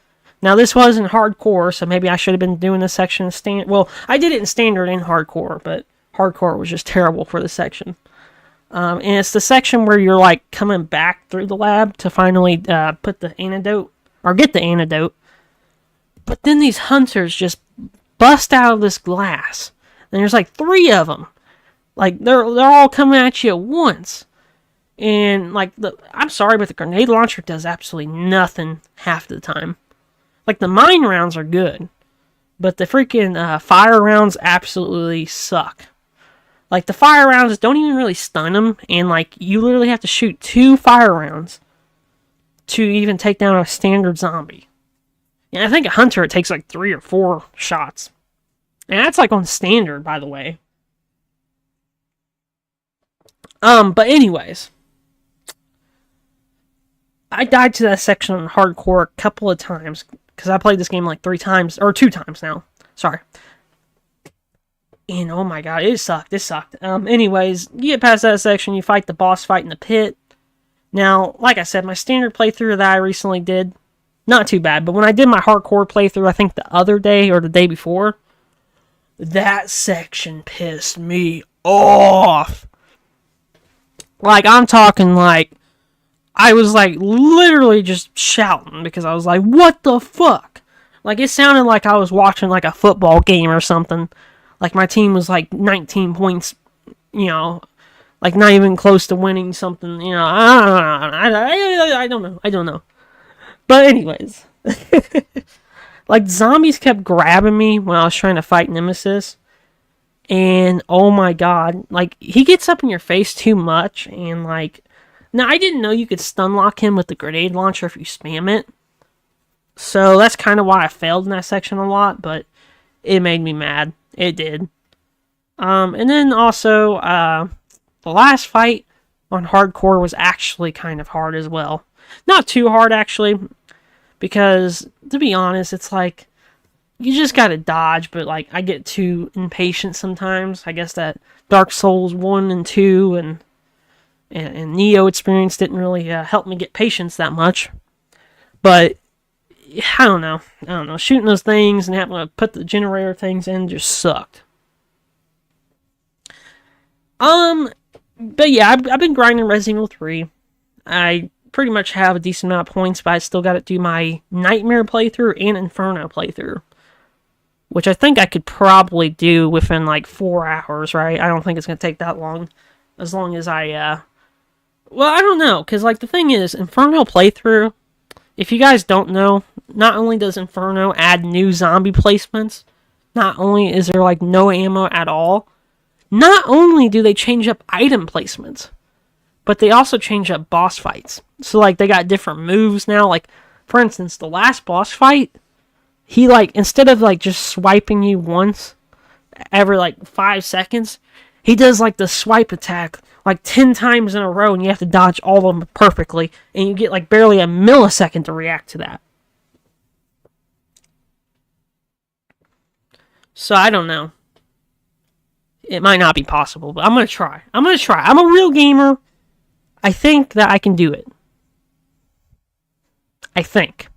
Speaker 1: Now, this wasn't hardcore, so maybe I should have been doing this section in standard. Well, I did it in standard and hardcore, but hardcore was just terrible for this section. And it's the section where you're, like, coming back through the lab to finally put the antidote, or get the antidote. But then these hunters just bust out of this glass. And there's, like, 3 of them. Like, they're all coming at you at once. And, like, I'm sorry, but the grenade launcher does absolutely nothing half the time. Like, the mine rounds are good, but the freaking fire rounds absolutely suck. Like, the fire rounds don't even really stun them, and, like, you literally have to shoot 2 fire rounds to even take down a standard zombie. And I think a hunter, it takes, like, 3 or 4 shots. And that's, like, on standard, by the way. But anyways, I died to that section on hardcore a couple of times, because I played this game like 3 times, or 2 times now. Sorry. And oh my god, it sucked. Anyways, you get past that section, you fight the boss fight in the pit. Now, like I said, my standard playthrough that I recently did, not too bad. But when I did my hardcore playthrough, I think the other day, or the day before, that section pissed me off. Like, I'm talking like, I was like literally just shouting because I was like, what the fuck? Like, it sounded like I was watching like a football game or something. Like, my team was like 19 points, you know, like not even close to winning something, you know. I don't know. But anyways, like, zombies kept grabbing me when I was trying to fight Nemesis. And oh my god, like, he gets up in your face too much, and like, now I didn't know you could stun lock him with the grenade launcher if you spam it. So that's kind of why I failed in that section a lot, but it made me mad. It did. And then also, the last fight on hardcore was actually kind of hard as well. Not too hard, actually, because, to be honest, it's like, you just gotta dodge, but, like, I get too impatient sometimes. I guess that Dark Souls 1 and 2 and Neo experience didn't really help me get patience that much. But, I don't know. Shooting those things and having to put the generator things in just sucked. But yeah, I've been grinding Resident Evil 3. I pretty much have a decent amount of points, but I still got to do my Nightmare playthrough and Inferno playthrough, which I think I could probably do within like 4 hours, right? I don't think it's going to take that long, as long as I, well, I don't know, because like the thing is, Inferno playthrough, if you guys don't know, not only does Inferno add new zombie placements, not only is there like no ammo at all, not only do they change up item placements, but they also change up boss fights. So, like, they got different moves now. Like, for instance, the last boss fight, he, like, instead of, like, just swiping you once every, like, 5 seconds, he does, like, the swipe attack, like, 10 times in a row, and you have to dodge all of them perfectly, and you get, like, barely a millisecond to react to that. So, I don't know. It might not be possible, but I'm going to try. I'm a real gamer. I think that I can do it. I think.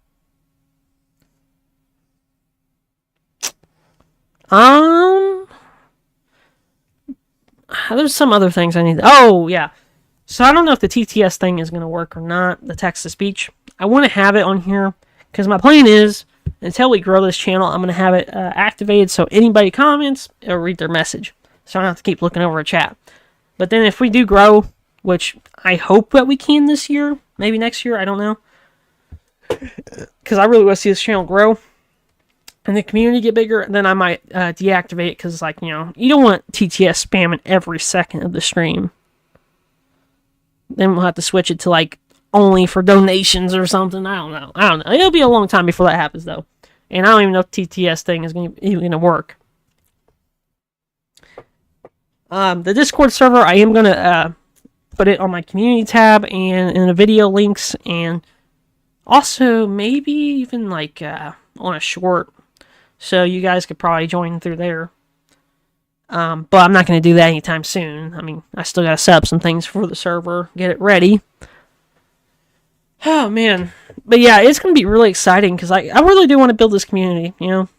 Speaker 1: There's some other things I need. Oh, yeah. So I don't know if the TTS thing is going to work or not, the text-to-speech. I want to have it on here, because my plan is, until we grow this channel, I'm going to have it activated so anybody comments, it'll read their message. So I don't have to keep looking over a chat. But then if we do grow, which I hope that we can this year, maybe next year, I don't know. Because I really want to see this channel grow and the community get bigger, then I might deactivate it, because, like, you know, you don't want TTS spamming every second of the stream. Then we'll have to switch it to, like, only for donations or something. I don't know. It'll be a long time before that happens, though. And I don't even know if TTS thing is even going to work. The Discord server, I am going to put it on my community tab and in the video links, and also maybe even like on a short, so you guys could probably join through there. But I'm not going to do that anytime soon. I mean, I still got to set up some things for the server, get it ready. Oh, man. But yeah, it's going to be really exciting, because I really do want to build this community, you know?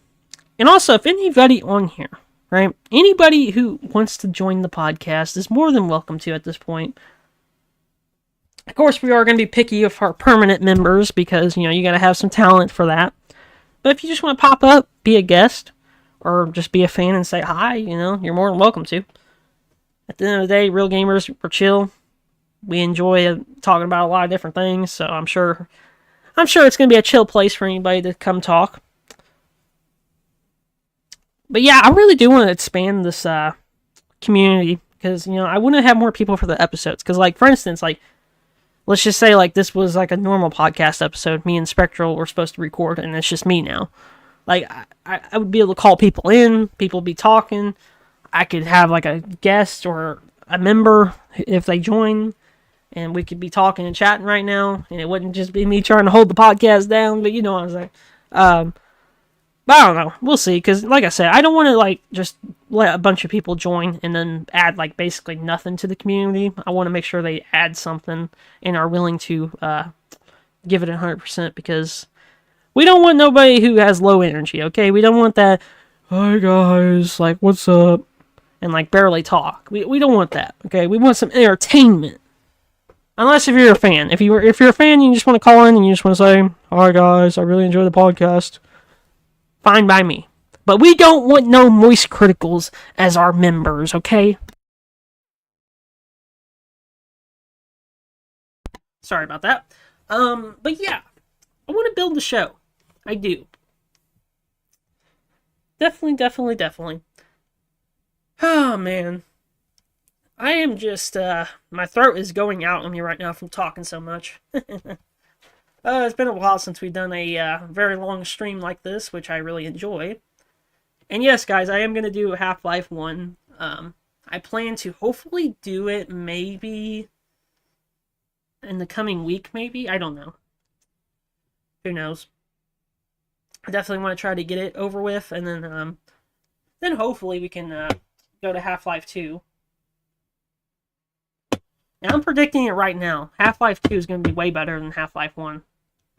Speaker 1: And also, if anybody on here, right, anybody who wants to join the podcast is more than welcome to at this point. Of course, we are going to be picky with our permanent members, because, you know, you got to have some talent for that. But if you just want to pop up, be a guest, or just be a fan and say hi, you know, you're more than welcome to. At the end of the day, real gamers, we're chill. We enjoy talking about a lot of different things, so I'm sure it's going to be a chill place for anybody to come talk. But yeah, I really do want to expand this community, because, you know, I want to have more people for the episodes. Because, like, for instance, like, let's just say, like, this was, like, a normal podcast episode. Me and Spectral were supposed to record, and it's just me now. Like, I would be able to call people in. People would be talking. I could have, like, a guest or a member if they join, and we could be talking and chatting right now, and it wouldn't just be me trying to hold the podcast down, but you know what I'm saying. But I don't know. We'll see, because, like I said, I don't want to, like, just let a bunch of people join and then add, like, basically nothing to the community. I want to make sure they add something and are willing to give it 100%, because we don't want nobody who has low energy, okay? We don't want that, hi guys, like, what's up? And, like, barely talk. We don't want that, okay? We want some entertainment. Unless if you're a fan. If you're a fan, you just want to call in and you just want to say, hi guys, I really enjoy the podcast. Fine by me. But we don't want no moist criticals as our members, okay? Sorry about that. But yeah, I want to build the show. I do. Definitely. Oh, man. I am just, my throat is going out on me right now from talking so much. It's been a while since we've done a very long stream like this, which I really enjoy. And yes, guys, I am going to do Half-Life 1. I plan to hopefully do it maybe in the coming week, maybe? I don't know. Who knows? I definitely want to try to get it over with, and then hopefully we can go to Half-Life 2. And I'm predicting it right now. Half-Life 2 is going to be way better than Half-Life 1.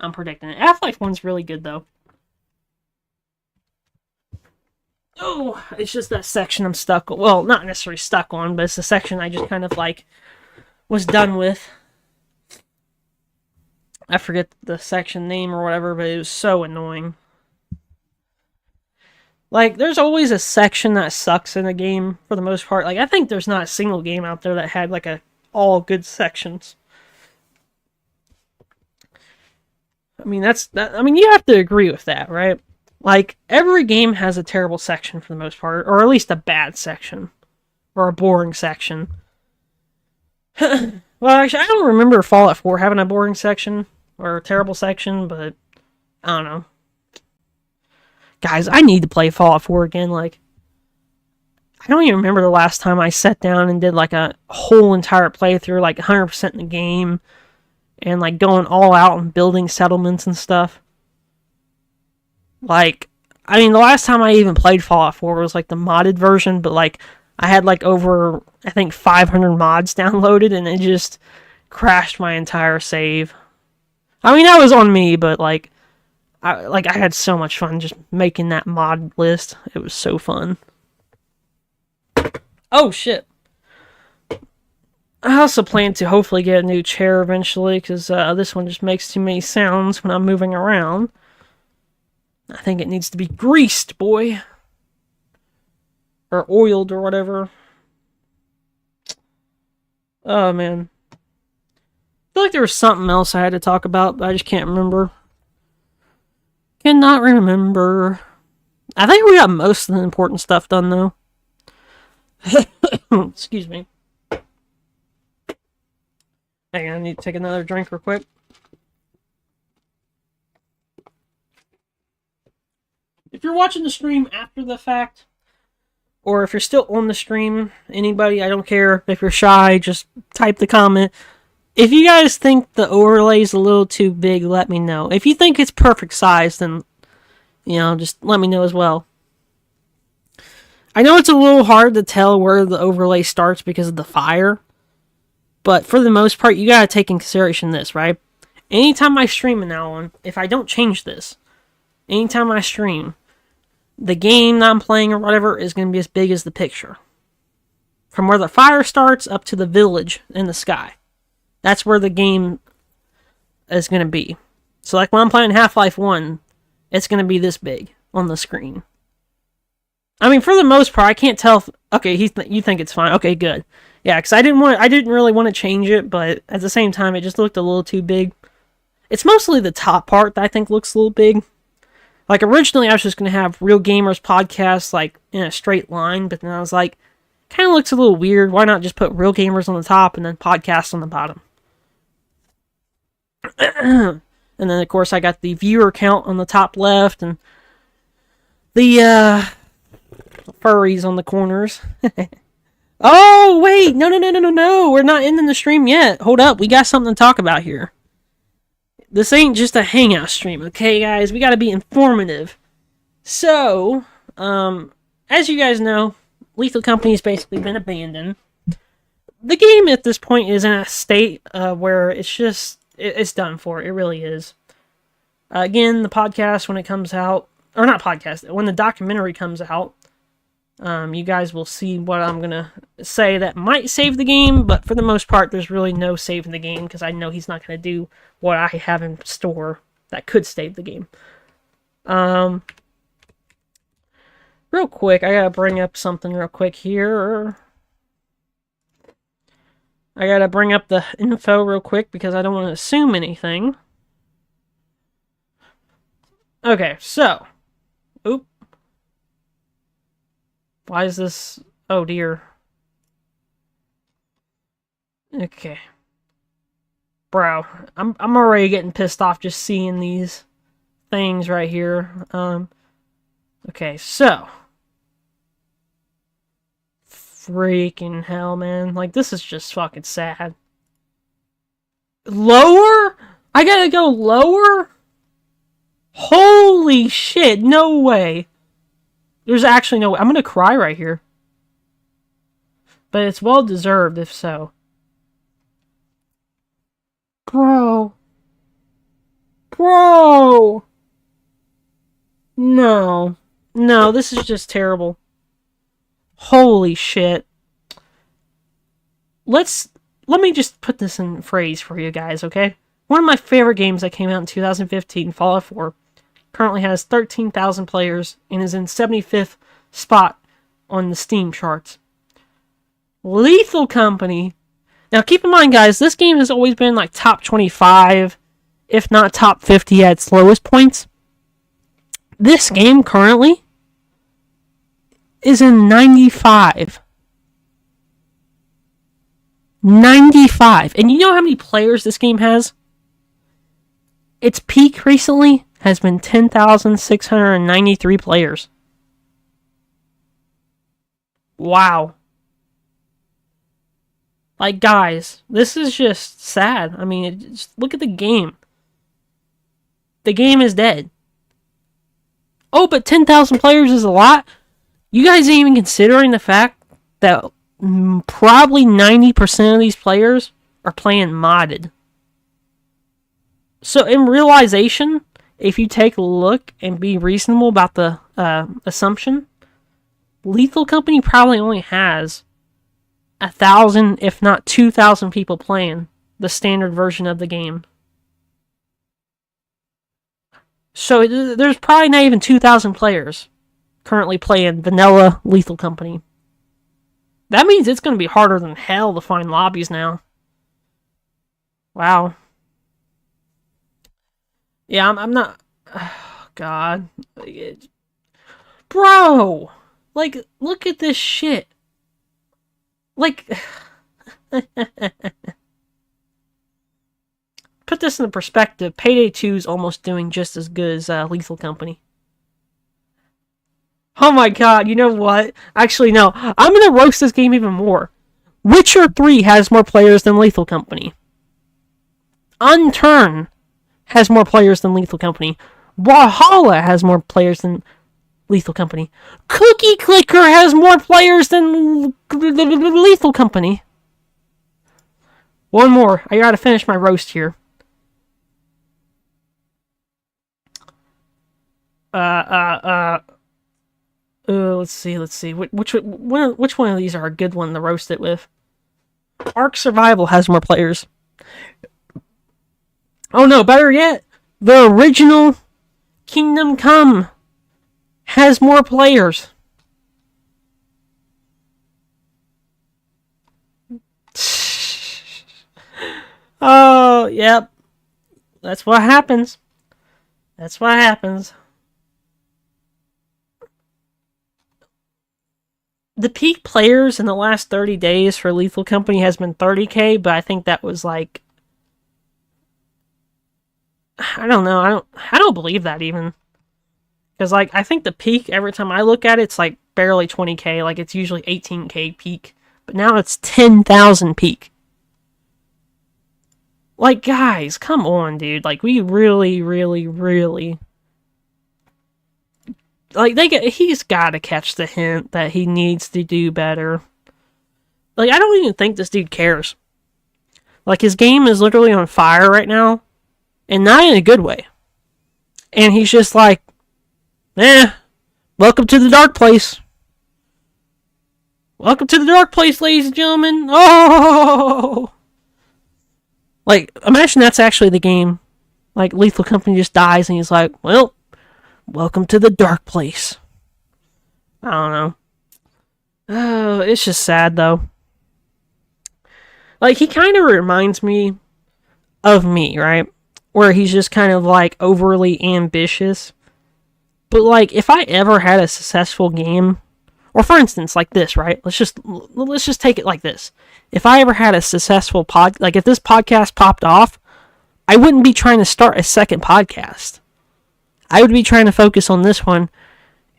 Speaker 1: I'm predicting it. Half-Life 1's really good, though. Oh, it's just that section I'm stuck on. Well, not necessarily stuck on, but it's the section I just kind of, like, was done with. I forget the section name or whatever, but it was so annoying. Like, there's always a section that sucks in a game, for the most part. Like, I think there's not a single game out there that had, like, all good sections. I mean, you have to agree with that, right? Like, every game has a terrible section for the most part, or at least a bad section, or a boring section. Well, actually, I don't remember Fallout 4 having a boring section, or a terrible section, but I don't know. Guys, I need to play Fallout 4 again. Like, I don't even remember the last time I sat down and did, like, a whole entire playthrough, like, 100% in the game, and, like, going all out and building settlements and stuff. Like, I mean, the last time I even played Fallout 4 was, like, the modded version, but, like, I had, like, over, I think, 500 mods downloaded, and it just crashed my entire save. I mean, that was on me, but, like, I had so much fun just making that mod list. It was so fun. Oh, shit. I also plan to hopefully get a new chair eventually, because this one just makes too many sounds when I'm moving around. I think it needs to be greased, boy. Or oiled, or whatever. Oh, man. I feel like there was something else I had to talk about, but I just can't remember. Cannot remember. I think we got most of the important stuff done, though. Excuse me. Hang on, I need to take another drink real quick. If you're watching the stream after the fact, or if you're still on the stream, anybody, I don't care. If you're shy, just type the comment. If you guys think the overlay's a little too big, let me know. If you think it's perfect size, then, just let me know as well. I know it's a little hard to tell where the overlay starts because of the fire, but for the most part, you gotta take in consideration this, right? Anytime I stream now on, if I don't change this, anytime I stream, the game that I'm playing or whatever is going to be as big as the picture. From where the fire starts up to the village in the sky. That's where the game is going to be. So like when I'm playing Half-Life 1, it's going to be this big on the screen. I mean, for the most part, I can't tell if... Okay, you think it's fine. Okay, good. Yeah, because I didn't really want to change it, but at the same time, it just looked a little too big. It's mostly the top part that I think looks a little big. Like, originally, I was just going to have Real Gamers Podcast, like, in a straight line, but then I was like, kind of looks a little weird. Why not just put Real Gamers on the top and then Podcast on the bottom? And then, of course, I got the viewer count on the top left, and the, furries on the corners. Oh, wait! No! We're not ending the stream yet. Hold up, we got something to talk about here. This ain't just a hangout stream, okay, guys? We gotta be informative. So, as you guys know, Lethal Company has basically been abandoned. The game at this point is in a state where it's done for. It really is. Again, the podcast, when it comes out, or not podcast, when the documentary comes out, you guys will see what I'm gonna say that might save the game, but for the most part, there's really no saving the game, because I know he's not gonna do what I have in store that could save the game. Real quick, I gotta bring up something real quick here. I gotta bring up the info real quick, because I don't want to assume anything. Okay, so. Oop. Why is this... Oh, dear. Okay. Bro, I'm already getting pissed off just seeing these things right here. Okay, so. Freaking hell, man. Like, this is just fucking sad. Lower? I gotta go lower? Holy shit, no way. There's actually no way. I'm gonna cry right here. But it's well deserved if so. Bro. Bro! No. No, this is just terrible. Holy shit. Let me just put this in phrase for you guys, okay? One of my favorite games that came out in 2015, Fallout 4, currently has 13,000 players and is in 75th spot on the Steam charts. Lethal Company. Now keep in mind, guys, this game has always been like top 25, if not top 50 at its lowest points. This game currently is in 95. 95. And you know how many players this game has? Its peak recently has been 10,693 players. Wow. Like, guys, this is just sad. I mean, just look at the game. The game is dead. Oh, but 10,000 players is a lot? You guys ain't even considering the fact that probably 90% of these players are playing modded. So in realization, if you take a look and be reasonable about the assumption, Lethal Company probably only has 1,000, if not 2,000 people playing the standard version of the game. So there's probably not even 2,000 players currently playing vanilla Lethal Company. That means it's going to be harder than hell to find lobbies now. Wow. Yeah, I'm not... Oh, God. Bro! Like, look at this shit. Like... Put this into perspective. Payday 2 is almost doing just as good as Lethal Company. Oh my god, you know what? Actually, no. I'm going to roast this game even more. Witcher 3 has more players than Lethal Company. Unturned has more players than Lethal Company. Valhalla has more players than Lethal Company. Cookie Clicker has more players than Lethal Company. One more. I gotta finish my roast here. Let's see. Which one of these are a good one to roast it with? Ark Survival has more players. Oh no, better yet, the original Kingdom Come has more players. Oh, yep. That's what happens. That's what happens. The peak players in the last 30 days for Lethal Company has been 30k, but I think that was like... I don't know. I don't believe that even. Because, like, I think the peak, every time I look at it, it's like barely 20k. Like, it's usually 18k peak. But now it's 10,000 peak. Like, guys, come on, dude. Like, we really... Like, he's got to catch the hint that he needs to do better. Like, I don't even think this dude cares. Like, his game is literally on fire right now. And not in a good way. And he's just like, welcome to the dark place. Welcome to the dark place, ladies and gentlemen. Oh! Like, imagine that's actually the game. Like, Lethal Company just dies and he's like, well, welcome to the dark place. I don't know. Oh, it's just sad, though. Like, he kind of reminds me of me, right? Where he's just kind of, like, overly ambitious. But, like, if I ever had a successful game, or for instance, like this, right? Let's just take it like this. If I ever had a successful like, if this podcast popped off, I wouldn't be trying to start a second podcast. I would be trying to focus on this one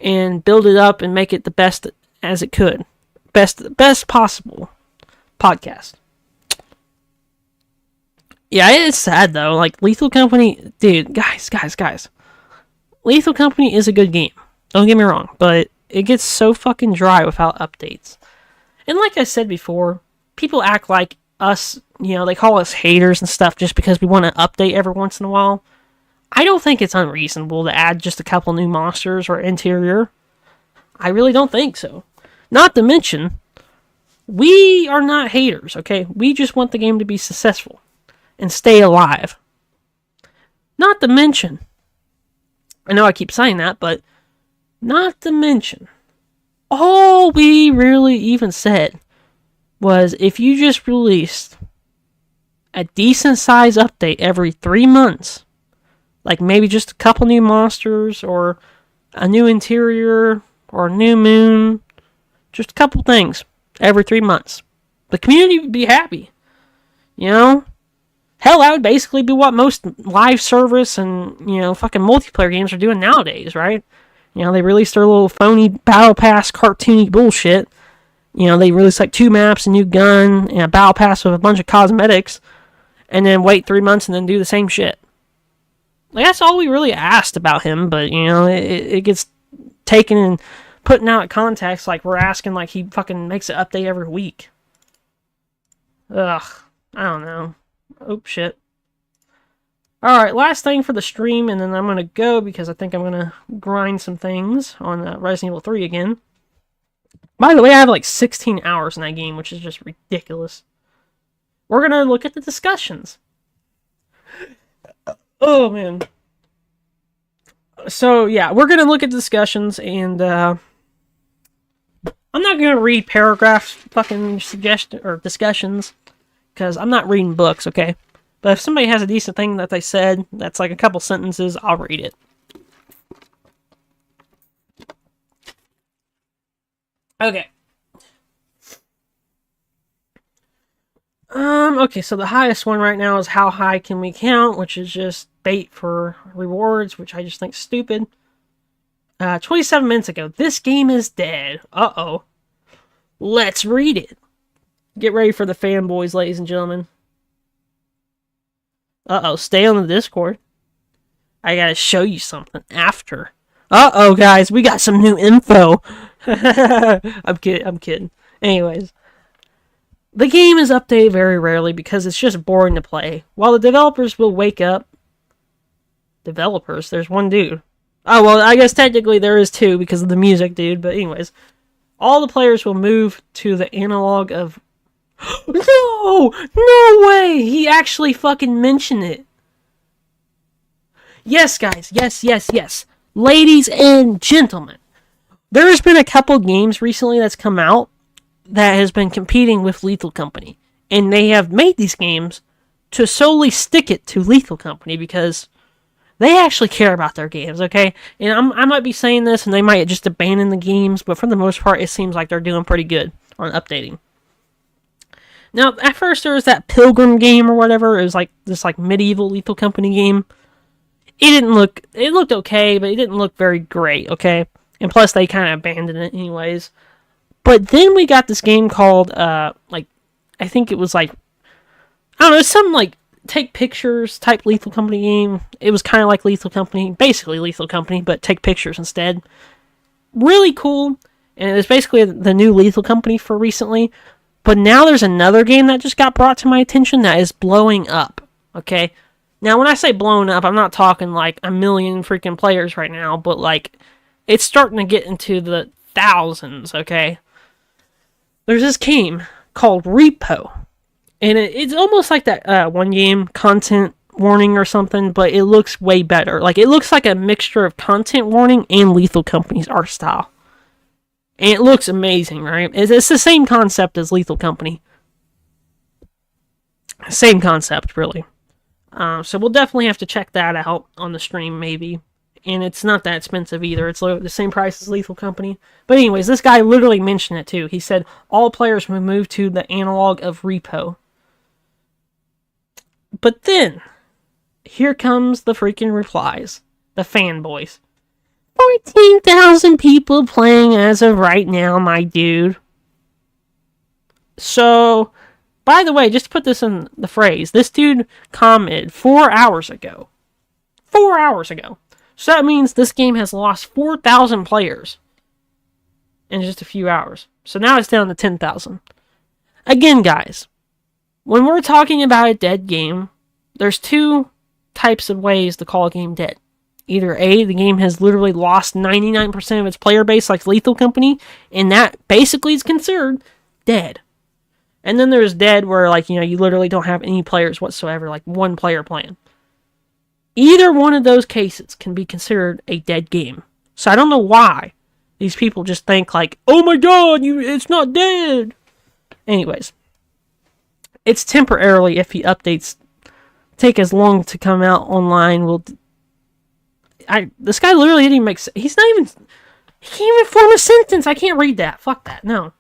Speaker 1: and build it up and make it the best as it could. Best possible podcast. Yeah, it's sad though. Like Lethal Company, dude, guys. Lethal Company is a good game. Don't get me wrong, but it gets so fucking dry without updates. And like I said before, people act like us, they call us haters and stuff just because we want to update every once in a while. I don't think it's unreasonable to add just a couple new monsters or interior. I really don't think so. Not to mention, we are not haters, okay? We just want the game to be successful and stay alive. Not to mention, I know I keep saying that, but not to mention, all we really even said was if you just released a decent size update every 3 months, like maybe just a couple new monsters or a new interior or a new moon, just a couple things every 3 months, the community would be happy. Hell, that would basically be what most live service and, fucking multiplayer games are doing nowadays, right? They released their little phony Battle Pass cartoony bullshit. They release like 2 maps, a new gun, and a Battle Pass with a bunch of cosmetics, and then wait 3 months and then do the same shit. Like, that's all we really asked about him, but, it gets taken and putting out of context like we're asking like he fucking makes an update every week. Ugh, I don't know. Oh, shit. Alright, last thing for the stream, and then I'm going to go because I think I'm going to grind some things on Resident Evil 3 again. By the way, I have like 16 hours in that game, which is just ridiculous. We're going to look at the discussions. Oh, man. So, yeah, we're going to look at discussions, and I'm not going to read paragraphs, fucking discussions, because I'm not reading books, okay? But if somebody has a decent thing that they said, that's like a couple sentences, I'll read it. Okay. Okay, so the highest one right now is how high can we count, which is just bait for rewards, which I just think is stupid. 27 minutes ago, this game is dead. Uh-oh. Let's read it. Get ready for the fanboys, ladies and gentlemen. Uh-oh, stay on the Discord. I gotta show you something after. Uh-oh, guys, we got some new info. I'm kidding. Anyways. The game is updated very rarely because it's just boring to play. While the developers will wake up... Developers? There's one dude. Oh, well, I guess technically there is 2 because of the music dude, but anyways. All the players will move to the analog of... No! No way! He actually fucking mentioned it. Yes, guys. Yes. Ladies and gentlemen. There has been a couple games recently that's come out that has been competing with Lethal Company. And they have made these games to solely stick it to Lethal Company because they actually care about their games, okay? And I might be saying this and they might just abandon the games, but for the most part, it seems like they're doing pretty good on updating. Now, at first there was that Pilgrim game or whatever. It was like this like medieval Lethal Company game. It looked okay, but it didn't look very great, okay? And plus they kind of abandoned it anyways. But then we got this game called, I think it was like, I don't know, some like take pictures type Lethal Company game. It was kind of like Lethal Company, basically Lethal Company, but take pictures instead. Really cool. And it was basically the new Lethal Company for recently. But now there's another game that just got brought to my attention that is blowing up, okay? Now, when I say blowing up, I'm not talking like a million freaking players right now, but like, it's starting to get into the thousands, okay? There's this game called Repo, and it's almost like that one game, Content Warning or something, but it looks way better. Like, it looks like a mixture of Content Warning and Lethal Company's art style. And it looks amazing, right? It's the same concept as Lethal Company. Same concept, really. So we'll definitely have to check that out on the stream, maybe. And it's not that expensive either. It's the same price as Lethal Company. But anyways, this guy literally mentioned it too. He said, all players will move to the analog of Repo. But then, here comes the freaking replies. The fanboys. 14,000 people playing as of right now, my dude. So, By the way, just to put this in the phrase, this dude commented 4 hours ago. 4 hours ago. So that means this game has lost 4,000 players in just a few hours. So now it's down to 10,000. Again, guys, when we're talking about a dead game, there's two types of ways to call a game dead. Either A, the game has literally lost 99% of its player base like Lethal Company, and that basically is considered dead. And then there's dead where, like, you literally don't have any players whatsoever, like one player playing. Either one of those cases can be considered a dead game. So I don't know why these people just think like, oh my god, it's not dead. Anyways, it's temporarily if the updates take as long to come out online. This guy literally didn't even make sense. He can't even form a sentence. I can't read that. Fuck that. No.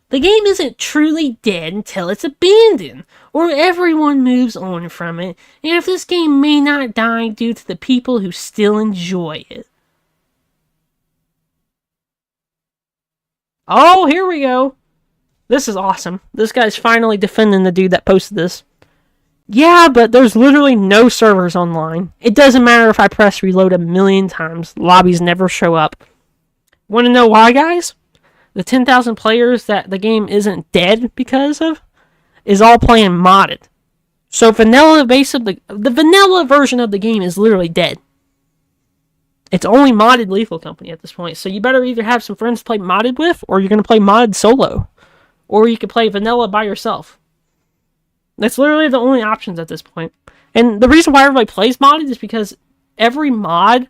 Speaker 1: The game isn't truly dead until it's abandoned, or everyone moves on from it, and if this game may not die due to the people who still enjoy it. Oh, here we go. This is awesome. This guy's finally defending the dude that posted this. Yeah, but there's literally no servers online. It doesn't matter if I press reload a million times. Lobbies never show up. Want to know why, guys? The 10,000 players that the game isn't dead because of is all playing modded. So the vanilla version of the game is literally dead. It's only modded Lethal Company at this point. So you better either have some friends to play modded with, or you're going to play modded solo. Or you can play vanilla by yourself. That's literally the only options at this point. And the reason why everybody plays modded is because every mod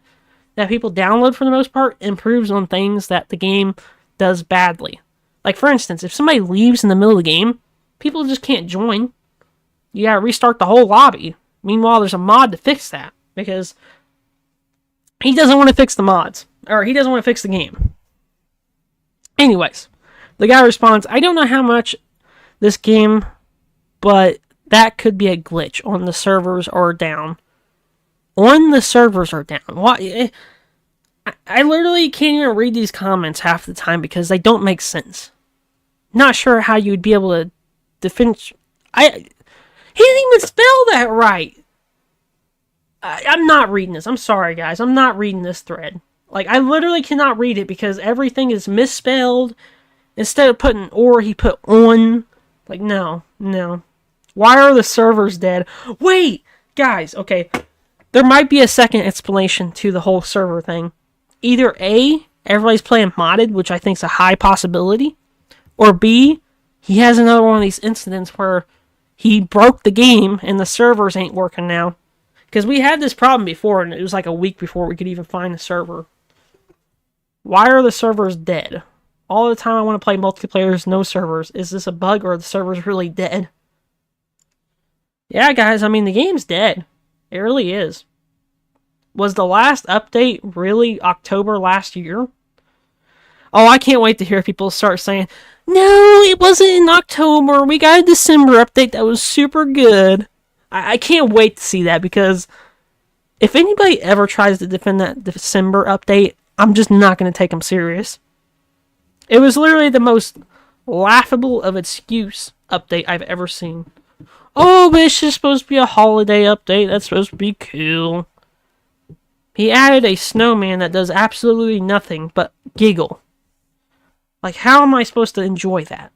Speaker 1: that people download for the most part improves on things that the game does badly. Like, for instance, if somebody leaves in the middle of the game, people just can't join. You gotta restart the whole lobby. Meanwhile, there's a mod to fix that, because he doesn't want to fix the mods. Or he doesn't want to fix the game. Anyways, the guy responds, I don't know how much this game, but that could be a glitch on the servers or down. On the servers or down. Why? I literally can't even read these comments half the time because they don't make sense. Not sure how you would be able to defend. He didn't even spell that right. I'm not reading this. I'm sorry, guys. I'm not reading this thread. Like, I literally cannot read it because everything is misspelled. Instead of putting or, he put on. Like, no. Why are the servers dead? Wait, guys, okay. There might be a second explanation to the whole server thing. Either A, everybody's playing modded, which I think is a high possibility. Or B, he has another one of these incidents where he broke the game and the servers ain't working now. Because we had this problem before, and it was like a week before we could even find the server. Why are the servers dead? All the time I want to play multiplayer, no servers. Is this a bug, or are the servers really dead? Yeah, guys, I mean, the game's dead. It really is. Was the last update really October last year? Oh, I can't wait to hear people start saying, no, it wasn't in October. We got a December update that was super good. I can't wait to see that, because if anybody ever tries to defend that December update, I'm just not going to take them serious. It was literally the most laughable of excuse update I've ever seen. Oh, but it's just supposed to be a holiday update. That's supposed to be cool. He added a snowman that does absolutely nothing but giggle. Like, how am I supposed to enjoy that?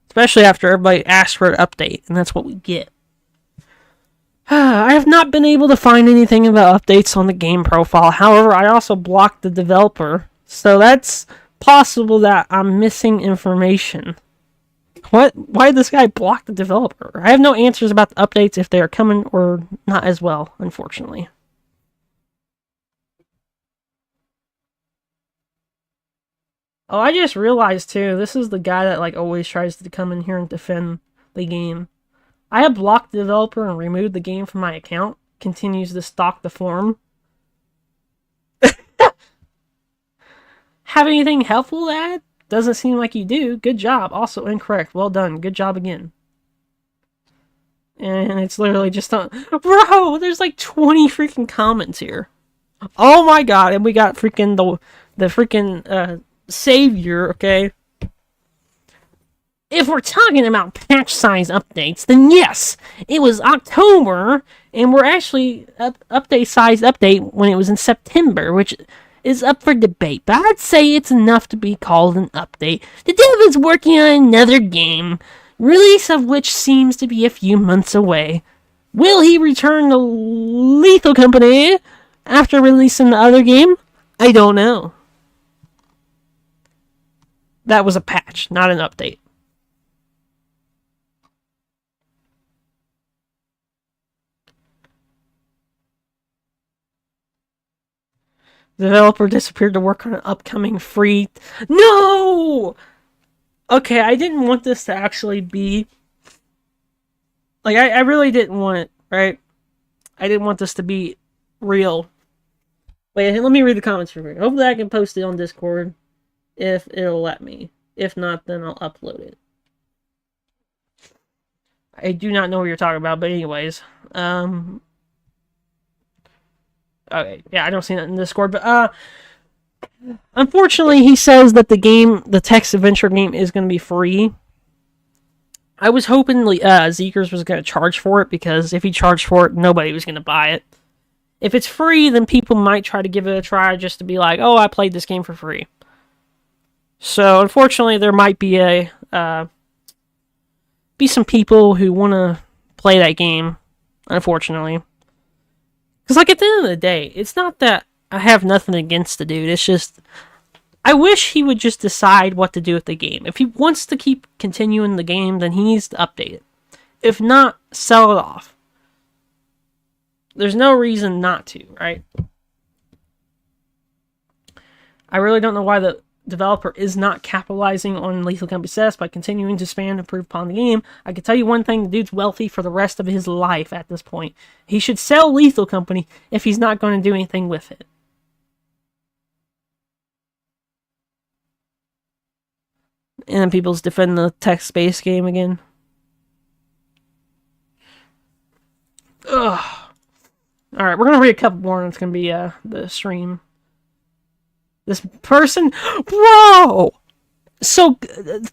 Speaker 1: Especially after everybody asked for an update, and that's what we get. I have not been able to find anything about updates on the game profile. However, I also blocked the developer, so that's possible that I'm missing information. What? Why did this guy block the developer? I have no answers about the updates, if they are coming or not as well, unfortunately. Oh, I just realized too, this is the guy that like always tries to come in here and defend the game. I have blocked the developer and removed the game from my account. Continues to stalk the forum. Have anything helpful to add? Doesn't seem like you do. Good job. Also incorrect. Well done. Good job again. And it's literally just on... Bro, there's like 20 freaking comments here. Oh my god. And we got freaking the freaking savior, okay? if we're talking about patch size updates, then yes, it was October, and we're actually update size update when it was in September, which is up for debate. But I'd say it's enough to be called an update. The dev is working on another game, release of which seems to be a few months away. Will he return to Lethal Company after releasing the other game? I don't know. That was a patch, not an update. The developer disappeared to work on an upcoming free... No! Okay, I didn't want this to actually be... Like, I really didn't want it, right? I didn't want this to be real. Wait, let me read the comments real quick. Hopefully I can post it on Discord if it'll let me. If not, then I'll upload it. I do not know what you're talking about, but anyways. Okay, yeah, I don't see that in Discord, but unfortunately he says that the text adventure game is going to be free. I was hoping Zeekers was going to charge for it, because if he charged for it, nobody was going to buy it. If it's free, then people might try to give it a try just to be like, oh, I played this game for free. So, unfortunately, there might be some people who want to play that game, unfortunately. Because, like, at the end of the day, it's not that I have nothing against the dude. It's just, I wish he would just decide what to do with the game. If he wants to keep continuing the game, then he needs to update it. If not, sell it off. There's no reason not to, right? I really don't know why the developer is not capitalizing on Lethal Company's success by continuing to expand and improve upon the game. I can tell you one thing, the dude's wealthy for the rest of his life at this point. He should sell Lethal Company if he's not going to do anything with it. And then people's defend the text-based game again. Ugh. Alright, we're going to read a couple more, and it's going to be the stream. This person... Bro! So,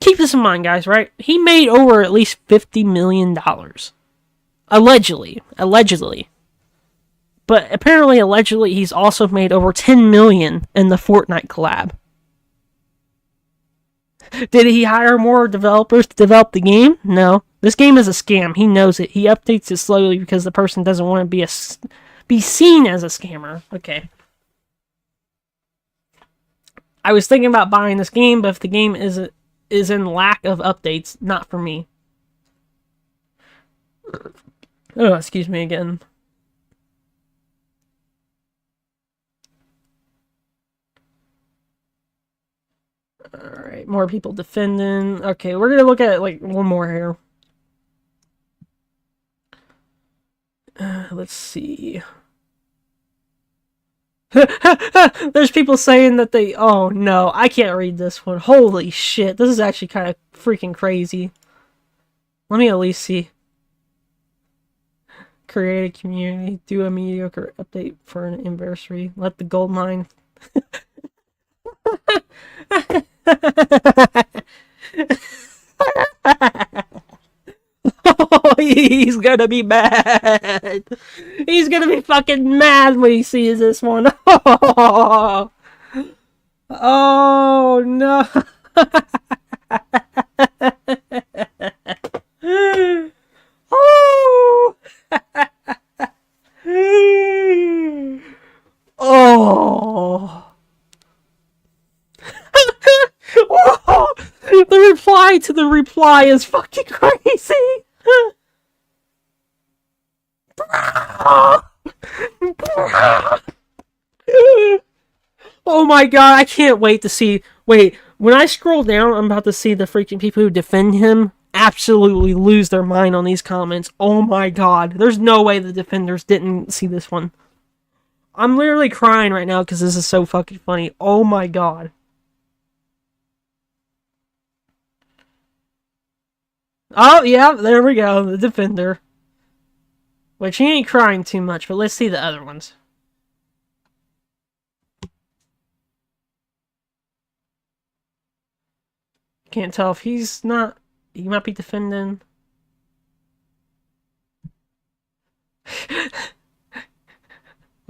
Speaker 1: keep this in mind, guys, right? He made over at least $50 million. Allegedly. But apparently, allegedly, he's also made over $10 million in the Fortnite collab. Did he hire more developers to develop the game? No. This game is a scam. He knows it. He updates it slowly because the person doesn't want to be seen as a scammer. Okay. I was thinking about buying this game, but if the game is in lack of updates, not for me. Oh, excuse me again. Alright, more people defending. Okay, we're gonna look at, like, one more here. Let's see. There's people saying that they... Oh, no. I can't read this one. Holy shit. This is actually kind of freaking crazy. Let me at least see. Create a community. Do a mediocre update for an anniversary. Let the gold mine... Oh, he's gonna be mad. He's gonna be fucking mad when he sees this one. Oh, oh no. Oh. Oh. Whoa! The reply to the reply is fucking crazy. Oh my god, I can't wait to see. Wait, when I scroll down, I'm about to see the freaking people who defend him absolutely lose their mind on these comments. Oh my god, there's no way the defenders didn't see this one. I'm literally crying right now because this is so fucking funny. Oh my god. Oh, yeah, there we go, the defender. Which he ain't crying too much, but let's see the other ones. Can't tell if he's not... He might be defending.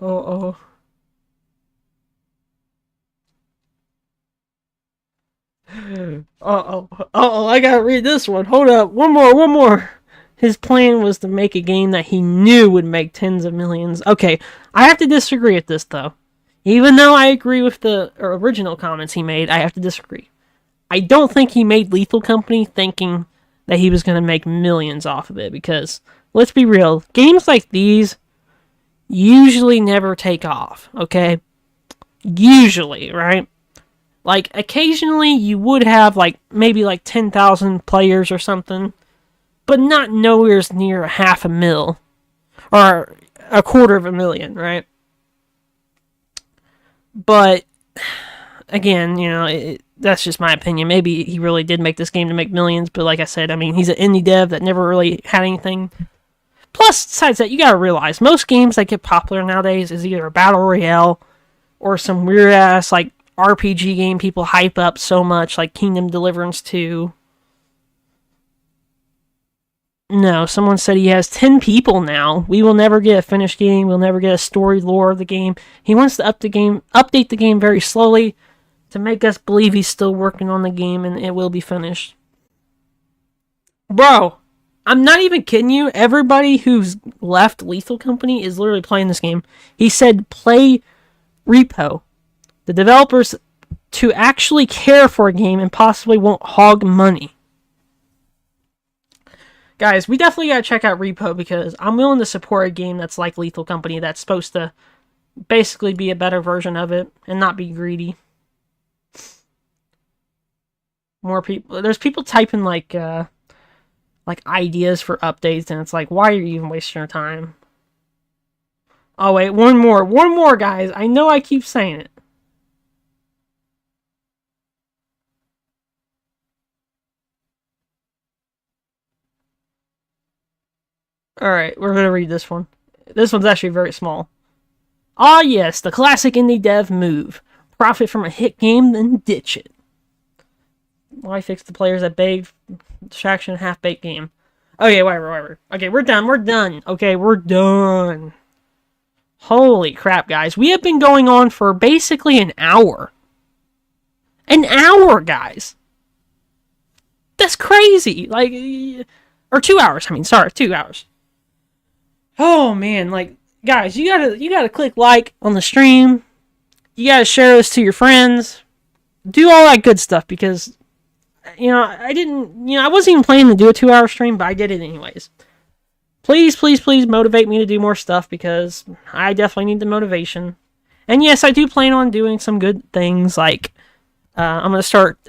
Speaker 1: Oh. Uh-oh, I gotta read this one. Hold up, one more. His plan was to make a game that he knew would make tens of millions. Okay, I have to disagree with this, though. Even though I agree with the original comments he made, I have to disagree. I don't think he made Lethal Company thinking that he was going to make millions off of it, because, let's be real, games like these usually never take off, okay? Usually, right? Like, occasionally you would have, like, maybe like 10,000 players or something, but not nowhere near $500,000 or $250,000, right? But, again, you know, that's just my opinion. Maybe he really did make this game to make millions, but like I said, I mean, he's an indie dev that never really had anything. Plus, besides that, you gotta realize, most games that get popular nowadays is either a battle royale or some weird-ass, like, RPG game people hype up so much, like Kingdom Deliverance 2. No, someone said he has 10 people now. We will never get a finished game. We'll never get a story lore of the game. He wants to update the game very slowly to make us believe he's still working on the game and it will be finished. Bro, I'm not even kidding you. Everybody who's left Lethal Company is literally playing this game. He said play Repo. The developers to actually care for a game and possibly won't hog money. Guys, we definitely gotta check out Repo, because I'm willing to support a game that's like Lethal Company that's supposed to basically be a better version of it and not be greedy. More people. There's people typing like ideas for updates, and it's like, why are you even wasting your time? Oh wait, one more, guys. I know I keep saying it. Alright, we're going to read this one. This one's actually very small. Ah yes, the classic indie dev move. Profit from a hit game, then ditch it. Why fix the players that beg distraction half-baked game? Okay, whatever. Okay, we're done. Okay, we're done. Holy crap, guys. We have been going on for basically an hour. An hour, guys. That's crazy. Like, or 2 hours. 2 hours. Oh man, like, guys, you gotta click like on the stream. You gotta share this to your friends. Do all that good stuff, because, you know, I wasn't even planning to do a 2-hour stream, but I did it anyways. Please motivate me to do more stuff, because I definitely need the motivation. And yes, I do plan on doing some good things, like, I'm going to start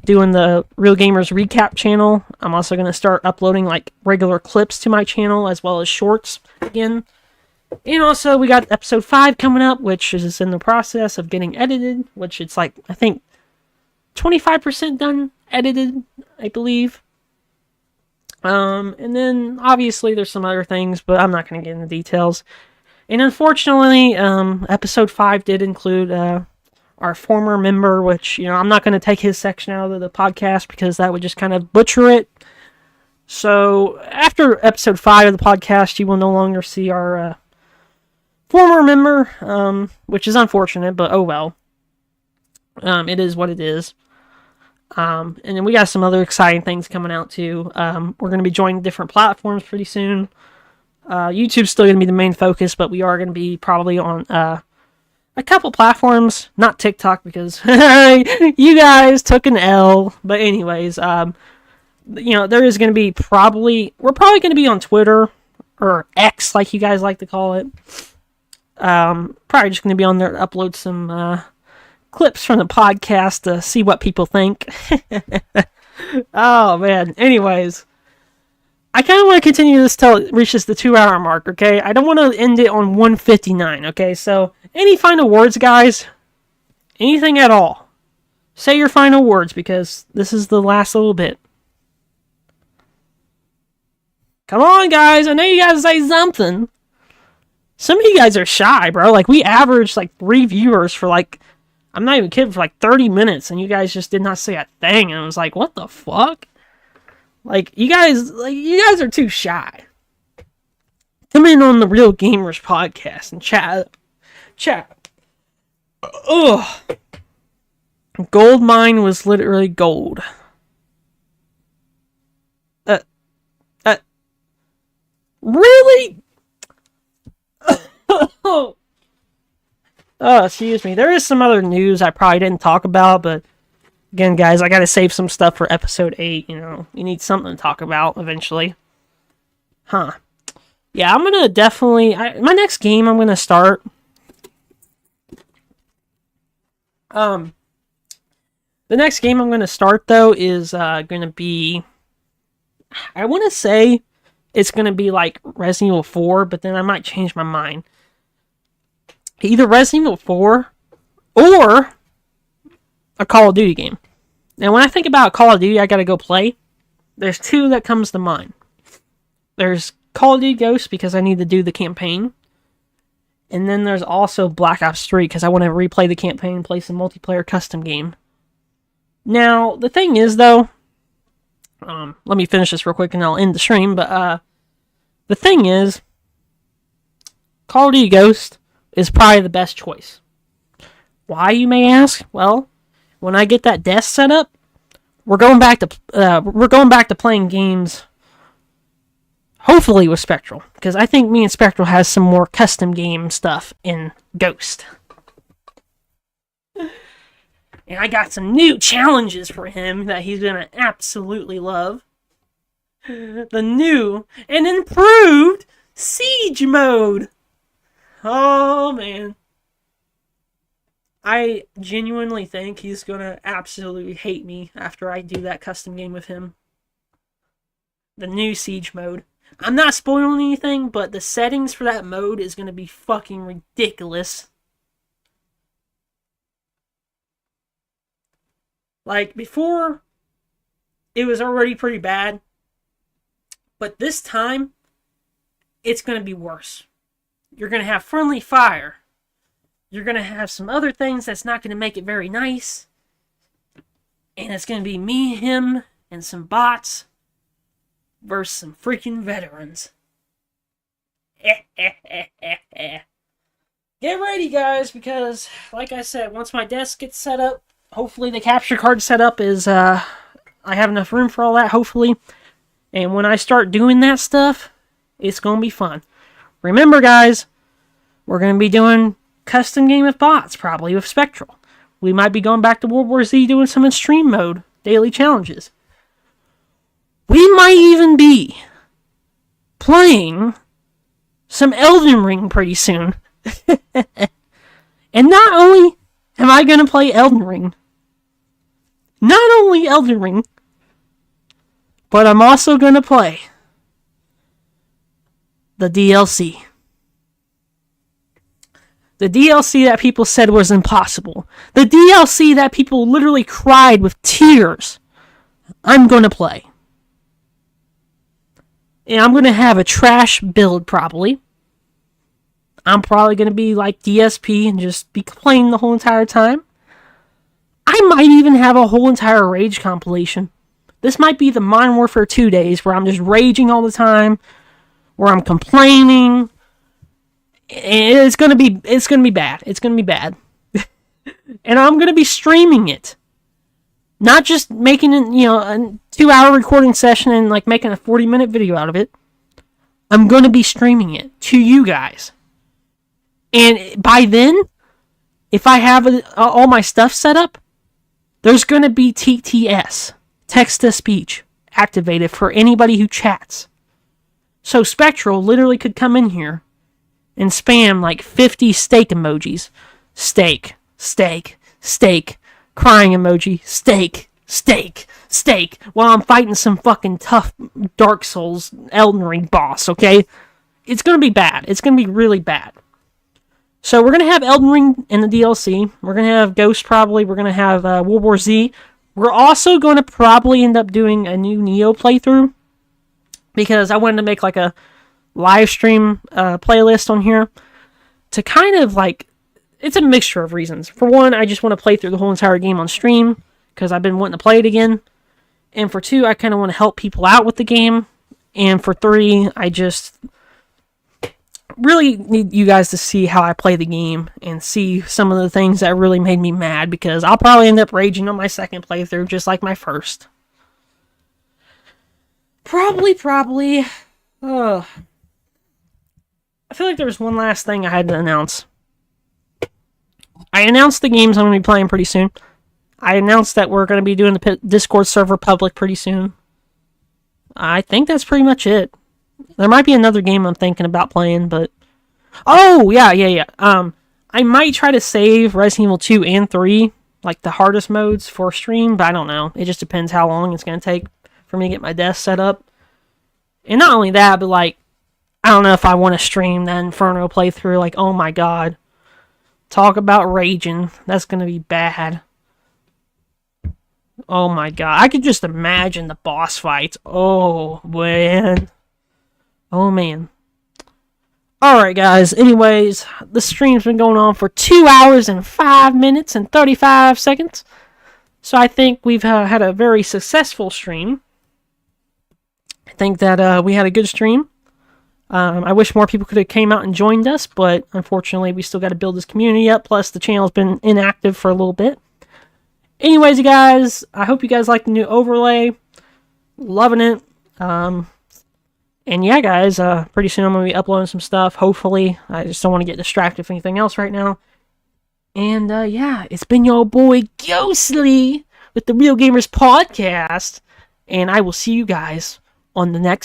Speaker 1: doing the Real Gamers Recap channel. I'm also going to start uploading like regular clips to my channel, as well as shorts again. And also, we got episode 5 coming up, which is in the process of getting edited, which it's like, I think, 25% done edited, I believe. And then, obviously, there's some other things, but I'm not going to get into details. And unfortunately, episode 5 did include our former member, which, you know, I'm not going to take his section out of the podcast because that would just kind of butcher it. So, after episode 5 of the podcast, you will no longer see our former member, which is unfortunate, but oh well. It is what it is. And then we got some other exciting things coming out too. We're going to be joining different platforms pretty soon. YouTube's still going to be the main focus, but we are going to be probably on a couple platforms, not TikTok, because you guys took an L. But anyways, you know, there is going to be we're probably going to be on Twitter, or X, like you guys like to call it. Probably just going to be on there to upload some clips from the podcast to see what people think. Oh man. Anyways, I kind of want to continue this till it reaches the 2-hour mark, okay? I don't want to end it on 1:59, okay? So, any final words, guys? Anything at all? Say your final words, because this is the last little bit. Come on, guys. I know you guys say something. Some of you guys are shy, bro. Like, we averaged, like, 3 viewers for, like, I'm not even kidding, for, like, 30 minutes, and you guys just did not say a thing, and I was like, what the fuck? You guys are too shy. Come in on the Real Gamers podcast and chat. Ugh. Gold mine was literally gold. Really? Oh, excuse me. There is some other news I probably didn't talk about, but again, guys, I gotta save some stuff for episode 8, you need something to talk about eventually. Huh. Yeah, I'm gonna definitely... my next game I'm gonna start... The next game I'm gonna start, though, is gonna be... I want to say it's gonna be like Resident Evil 4, but then I might change my mind. Either Resident Evil 4 or a Call of Duty game. Now, when I think about Call of Duty I gotta go play, there's 2 that comes to mind. There's Call of Duty Ghosts because I need to do the campaign. And then there's also Black Ops 3 because I want to replay the campaign and play some multiplayer custom game. Now, the thing is, though... let me finish this real quick and I'll end the stream, but the thing is, Call of Duty Ghost is probably the best choice. Why, you may ask? Well, when I get that desk set up, we're going back to playing games, hopefully with Spectral, because I think me and Spectral has some more custom game stuff in Ghost. And I got some new challenges for him that he's gonna absolutely love. The new and improved Siege mode. Oh, man. I genuinely think he's gonna absolutely hate me after I do that custom game with him. The new Siege mode. I'm not spoiling anything, but the settings for that mode is gonna be fucking ridiculous. Before, it was already pretty bad. But this time, it's going to be worse. You're going to have friendly fire. You're going to have some other things that's not going to make it very nice. And it's going to be me, him, and some bots versus some freaking veterans. Get ready, guys, because, like I said, once my desk gets set up, hopefully the capture card setup is, I have enough room for all that, hopefully. And when I start doing that stuff, it's going to be fun. Remember, guys, we're going to be doing custom game with bots, probably with Spectral. We might be going back to World War Z doing some in stream mode, daily challenges. We might even be playing some Elden Ring pretty soon. And not only am I going to play Elden Ring, but I'm also going to play the DLC. The DLC that people said was impossible. The DLC that people literally cried with tears. I'm going to play. And I'm going to have a trash build, probably. I'm probably going to be like DSP and just be complaining the whole entire time. I might even have a whole entire rage compilation. This might be the Modern Warfare 2 days where I'm just raging all the time, where I'm complaining. It's gonna be bad. It's gonna be bad. And I'm gonna be streaming it. Not just making it, a 2-hour recording session and making a 40-minute video out of it. I'm gonna be streaming it to you guys. And by then, if I have all my stuff set up, there's gonna be TTS, text-to-speech, activated for anybody who chats. So Spectral literally could come in here and spam 50 steak emojis. Steak, steak, steak, crying emoji, steak, steak, steak, while I'm fighting some fucking tough Dark Souls Elden Ring boss, okay? It's gonna be bad. It's gonna be really bad. So we're gonna have Elden Ring in the DLC. We're gonna have Ghost probably. We're gonna have World War Z. We're also gonna probably end up doing a new Neo playthrough, because I wanted to make a live stream playlist on here to kind of it's a mixture of reasons. For one, I just want to play through the whole entire game on stream because I've been wanting to play it again. And for 2, I kind of want to help people out with the game. And for 3, I just really need you guys to see how I play the game and see some of the things that really made me mad, because I'll probably end up raging on my second playthrough just like my first. Probably. I feel like there was one last thing I had to announce. I announced the games I'm going to be playing pretty soon. I announced that we're going to be doing the Discord server public pretty soon. I think that's pretty much it. There might be another game I'm thinking about playing, but... Oh, yeah. I might try to save Resident Evil 2 and 3, like the hardest modes, for stream, but I don't know. It just depends how long it's going to take for me to get my desk set up. And not only that, but like, I don't know if I want to stream that Inferno playthrough. Like, oh my god. Talk about raging. That's going to be bad. Oh my god. I could just imagine the boss fights. Oh, man. Oh, man. Alright, guys. Anyways, the stream's been going on for 2 hours and 5 minutes and 35 seconds. So I think we've had a very successful stream. I think that we had a good stream. I wish more people could have came out and joined us, but unfortunately we still got to build this community up, plus the channel's been inactive for a little bit. Anyways, you guys, I hope you guys like the new overlay. Loving it. And yeah, guys, pretty soon I'm going to be uploading some stuff, hopefully. I just don't want to get distracted with anything else right now. And yeah, it's been your boy Ghostly with the Real Gamers Podcast, and I will see you guys on the next